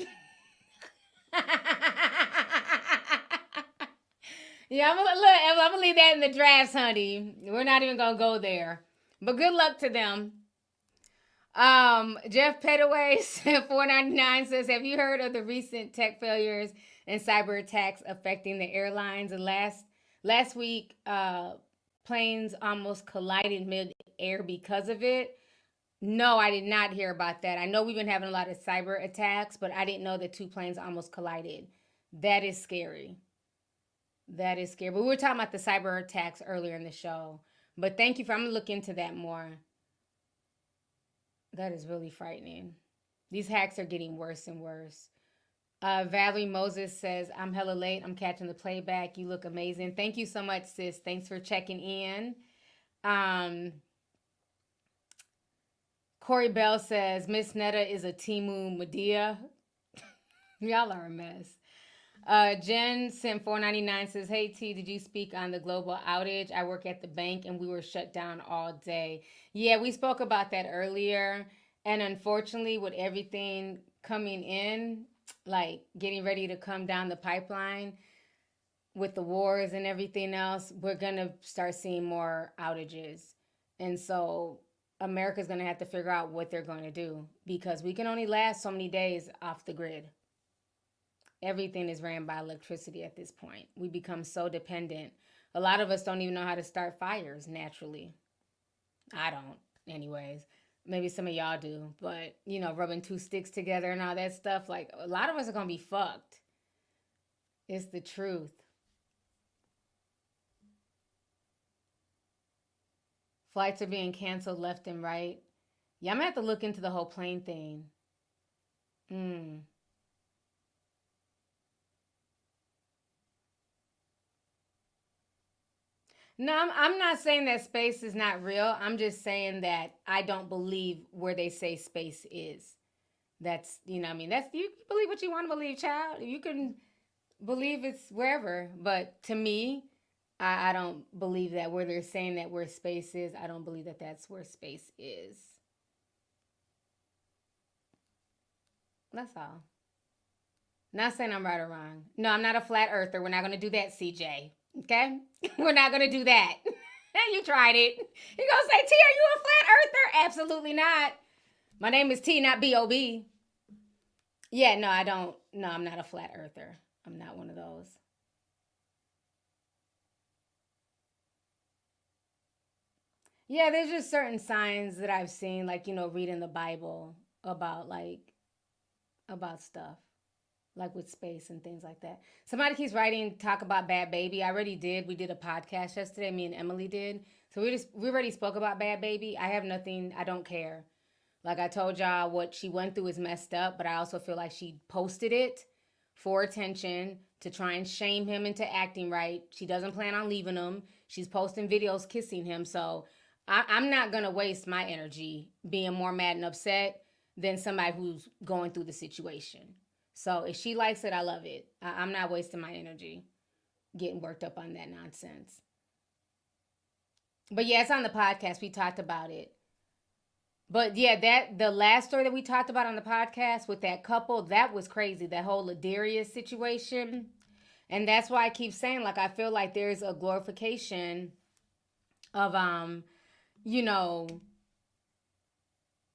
Speaker 1: Yeah, I'm gonna leave that in the drafts, honey. We're not even gonna go there. But good luck to them. Jeff Petaway 499 says, have you heard of the recent tech failures and cyber attacks affecting the airlines? And last week, planes almost collided mid-air because of it. No, I did not hear about that. I know we've been having a lot of cyber attacks, but I didn't know that 2 planes almost collided. That is scary. That is scary. But we were talking about the cyber attacks earlier in the show. But thank you I'm going to look into that more. That is really frightening. These hacks are getting worse and worse. Valerie Moses says, I'm hella late. I'm catching the playback. You look amazing. Thank you so much, sis. Thanks for checking in. Corey Bell says, Miss Netta is a Timu Medea. Y'all are a mess. Jen Sim 499 says, hey T, did you speak on the global outage? I work at the bank and we were shut down all day. Yeah, we spoke about that earlier. And unfortunately, with everything coming in, like getting ready to come down the pipeline with the wars and everything else, we're going to start seeing more outages. And so America's going to have to figure out what they're going to do because we can only last so many days off the grid. Everything is ran by electricity at this point. We become so dependent. A lot of us don't even know how to start fires naturally. I don't, anyways. Maybe some of y'all do. But, you know, rubbing 2 sticks together and all that stuff, like, a lot of us are going to be fucked. It's the truth. Flights are being canceled left and right. Yeah, I'm going to have to look into the whole plane thing. No, I'm not saying that space is not real. I'm just saying that I don't believe where they say space is. That's, you know what I mean? That's, you believe what you want to believe, child. You can believe it's wherever. But to me, I don't believe that where they're saying that where space is, I don't believe that that's where space is. That's all. Not saying I'm right or wrong. No, I'm not a flat earther. We're not going to do that, CJ. Okay? We're not going to do that. You tried it. You're going to say, T, are you a flat earther? Absolutely not. My name is T, not B-O-B. Yeah, no, I don't. No, I'm not a flat earther. I'm not one of those. Yeah, there's just certain signs that I've seen, like, you know, reading the Bible about, like, about stuff. Like with space and things like that. Somebody keeps writing, talk about Bad Baby. I already did. We did a podcast yesterday. Me and Emily did. So we already spoke about Bad Baby. I have nothing. I don't care. Like I told y'all, what she went through is messed up. But I also feel like she posted it for attention to try and shame him into acting right. She doesn't plan on leaving him. She's posting videos kissing him. So I'm not going to waste my energy being more mad and upset than somebody who's going through the situation. So if she likes it, I love it. I'm not wasting my energy getting worked up on that nonsense. But yeah, it's on the podcast. We talked about it. But yeah, the last story that we talked about on the podcast with that couple, that was crazy. That whole Ladarius situation. And that's why I keep saying, like, I feel like there's a glorification of, you know,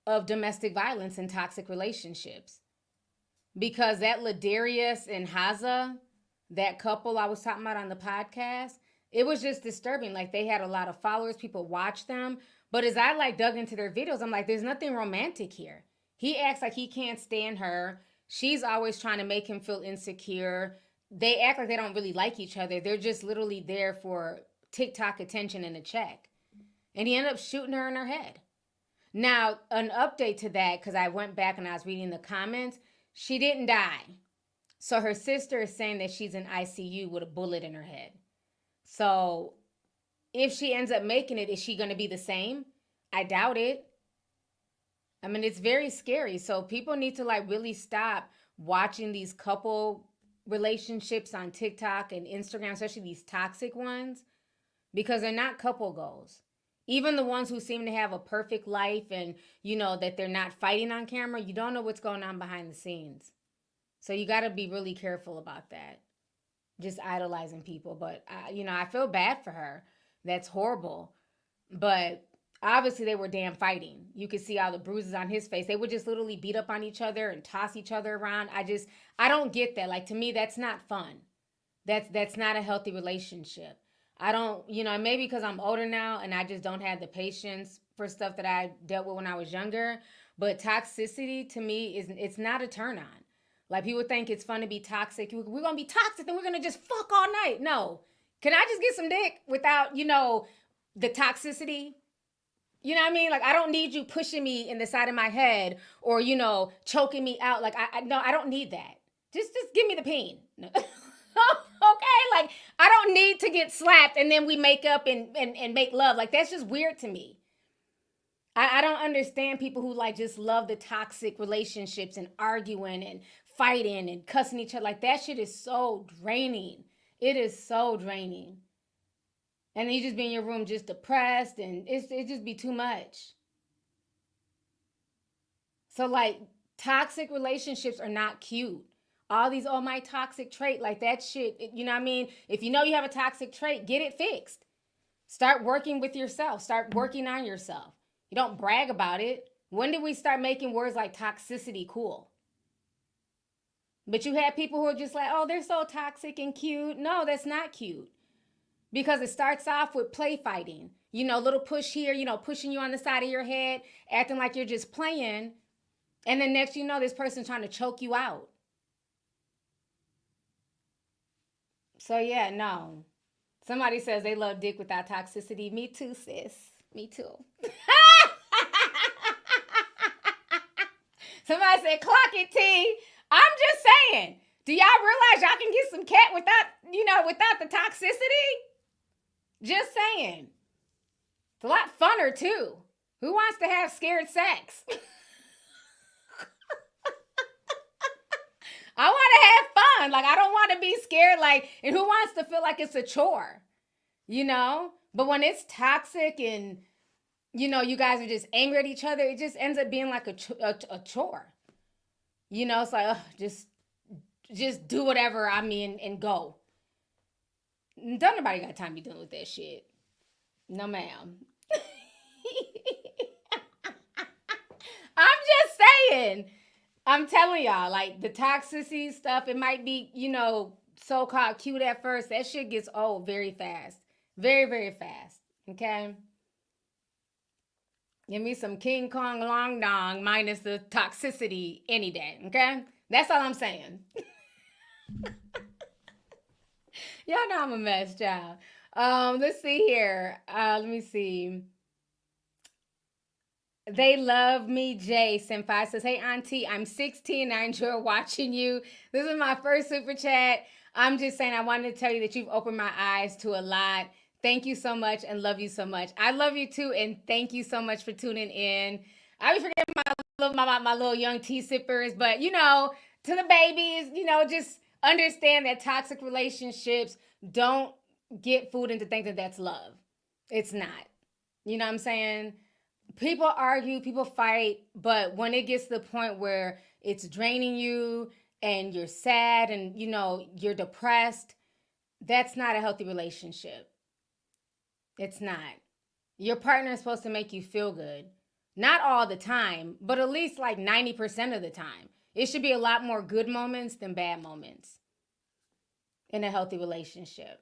Speaker 1: of domestic violence and toxic relationships. Because that Ladarius and Haza, that couple I was talking about on the podcast, it was just disturbing. Like, they had a lot of followers. People watched them. But as I, like, dug into their videos, I'm like, there's nothing romantic here. He acts like he can't stand her. She's always trying to make him feel insecure. They act like they don't really like each other. They're just literally there for TikTok attention and a check. And he ended up shooting her in her head. Now, an update to that, because I went back and I was reading the comments, she didn't die. So her sister is saying that she's in ICU with a bullet in her head. So if she ends up making it, is she going to be the same? I doubt it. I mean, it's very scary. So people need to, like, really stop watching these couple relationships on TikTok and Instagram, especially these toxic ones, because they're not couple goals. Even the ones who seem to have a perfect life and, you know, that they're not fighting on camera, you don't know what's going on behind the scenes. So you got to be really careful about that. Just idolizing people. But, I feel bad for her. That's horrible. But obviously they were damn fighting. You could see all the bruises on his face. They would just literally beat up on each other and toss each other around. I don't get that. Like, to me, that's not fun. That's not a healthy relationship. I don't, maybe because I'm older now and I just don't have the patience for stuff that I dealt with when I was younger. But toxicity to me it's not a turn on. Like, people think it's fun to be toxic. We're going to be toxic and we're going to just fuck all night. No. Can I just get some dick without, the toxicity? You know what I mean? Like, I don't need you pushing me in the side of my head or, choking me out. Like, I don't need that. Just give me the pain. No. Okay? Like, I don't need to get slapped and then we make up and make love. Like, that's just weird to me. I don't understand people who, like, just love the toxic relationships and arguing and fighting and cussing each other. Like, that shit is so draining. It is so draining. And then you just be in your room just depressed and it just be too much. So, like, toxic relationships are not cute. All these, my toxic trait, like that shit, you know what I mean? If you know you have a toxic trait, get it fixed. Start working with yourself. Start working on yourself. You don't brag about it. When did we start making words like toxicity cool? But you have people who are just like, oh, they're so toxic and cute. No, that's not cute. Because it starts off with play fighting. Little push here, pushing you on the side of your head, acting like you're just playing. And then next you know, this person's trying to choke you out. So yeah, no. Somebody says they love dick without toxicity. Me too, sis. Me too. Somebody said, clock it, T. I'm just saying. Do y'all realize y'all can get some cat without the toxicity? Just saying. It's a lot funner too. Who wants to have scared sex? I want to have fun. Like, I don't want to be scared. Like, and who wants to feel like it's a chore? But when it's toxic and, you guys are just angry at each other, it just ends up being like a chore. It's like, just do whatever, and go. Don't nobody got time to be dealing with that shit. No, ma'am. I'm just saying. I'm telling y'all, like, the toxicity stuff, it might be, so-called cute at first. That shit gets old very fast. Very, very fast. Okay? Give me some King Kong Long Dong minus the toxicity any day. Okay? That's all I'm saying. Y'all know I'm a mess, child. Let's see here. Let me see. They love me, Jay. Senpai says, hey, auntie, I'm 16. I enjoy watching you. This is my first super chat. I'm just saying, I wanted to tell you that you've opened my eyes to a lot. Thank you so much and love you so much. I love you too, and thank you so much for tuning in. I be forgetting my little young tea sippers, but, to the babies, just understand that toxic relationships don't get food into thinking that's love. It's not. You know what I'm saying? People argue, people fight, but when it gets to the point where it's draining you and you're sad and, you're depressed, that's not a healthy relationship. It's not. Your partner is supposed to make you feel good. Not all the time, but at least like 90% of the time. It should be a lot more good moments than bad moments in a healthy relationship.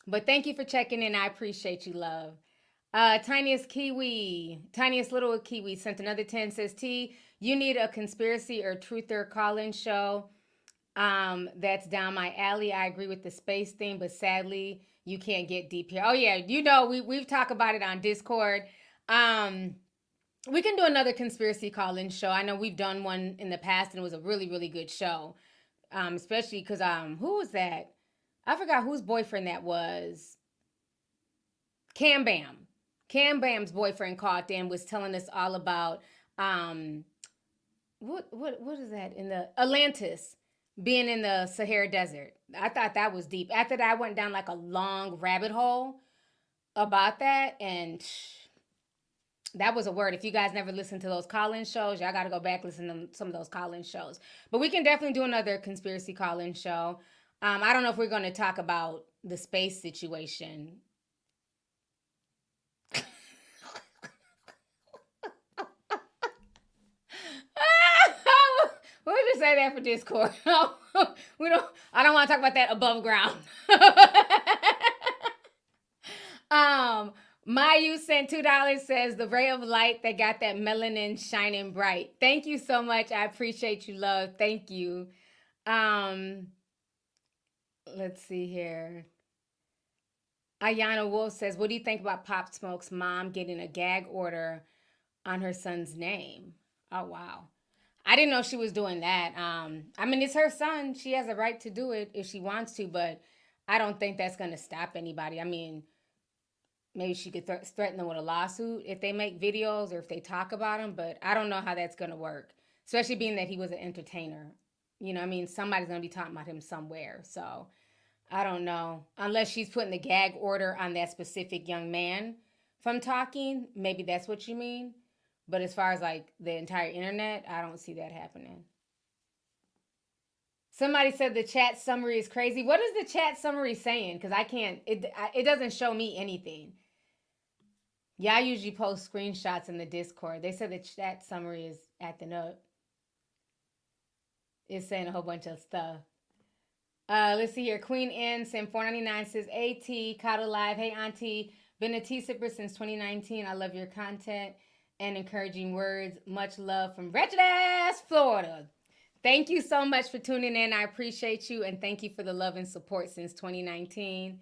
Speaker 1: But thank you for checking in. I appreciate you, love. Tiniest little Kiwi sent another 10, says, T, you need a conspiracy or truther call-in show. That's down my alley. I agree with the space thing, but sadly, you can't get deep here. Oh yeah, we've talked about it on Discord. We can do another conspiracy call-in show. I know we've done one in the past and it was a really, really good show. Especially because who was that? I forgot whose boyfriend that was. Cam Bam. Cam Bam's boyfriend called in, was telling us all about what is that in the Atlantis, being in the Sahara Desert. I thought that was deep. After that, I went down like a long rabbit hole. about that, and that was a word. If you guys never listened to those call-in shows, y'all got to go back listen to some of those call-in shows. But we can definitely do another conspiracy call-in show. I don't know if we're going to talk about the space situation. We'll just say that for Discord. I don't want to talk about that above ground. Mayu sent $2, says the ray of light that got that melanin shining bright. Thank you so much. I appreciate you, love. Thank you. Let's see here. Ayana Wolf says, what do you think about Pop Smoke's mom getting a gag order on her son's name? Oh, wow. I didn't know she was doing that. I mean, it's her son. She has a right to do it if she wants to, but I don't think that's going to stop anybody. I mean, maybe she could threaten them with a lawsuit if they make videos or if they talk about him, but I don't know how that's going to work, especially being that he was an entertainer. You know, I mean, somebody's going to be talking about him somewhere. So I don't know. Unless she's putting the gag order on that specific young man from talking, maybe that's what you mean. But as far as like the entire internet, I don't see that happening. Somebody said the chat summary is crazy. What is the chat summary saying? Because I can't, it doesn't show me anything. Yeah, I usually post screenshots in the Discord. They said the chat summary is acting up. It's saying a whole bunch of stuff. Let's see here. Queen N saying $4.99 says AT, Caught Alive. Hey, Auntie. Been a tea sipper since 2019. I love your content and encouraging words. Much love from Wretched Ass, Florida. Thank you so much for tuning in. I appreciate you, and thank you for the love and support since 2019.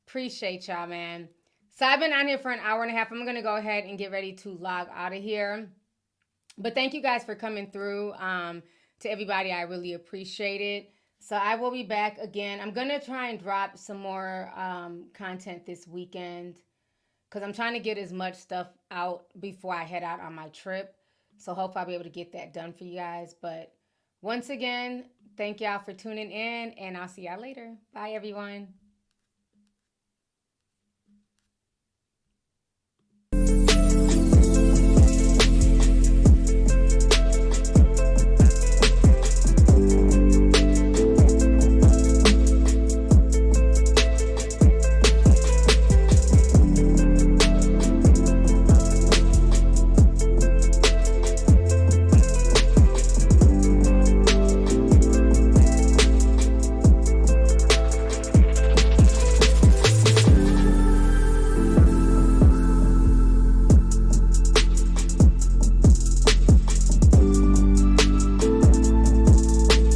Speaker 1: Appreciate y'all, man. So I've been on here for an hour and a half. I'm going to go ahead and get ready to log out of here. But thank you guys for coming through. To everybody, I really appreciate it. So I will be back again. I'm going to try and drop some more content this weekend because I'm trying to get as much stuff out before I head out on my trip. So hopefully I'll be able to get that done for you guys. But once again, thank y'all for tuning in, and I'll see y'all later. Bye, everyone.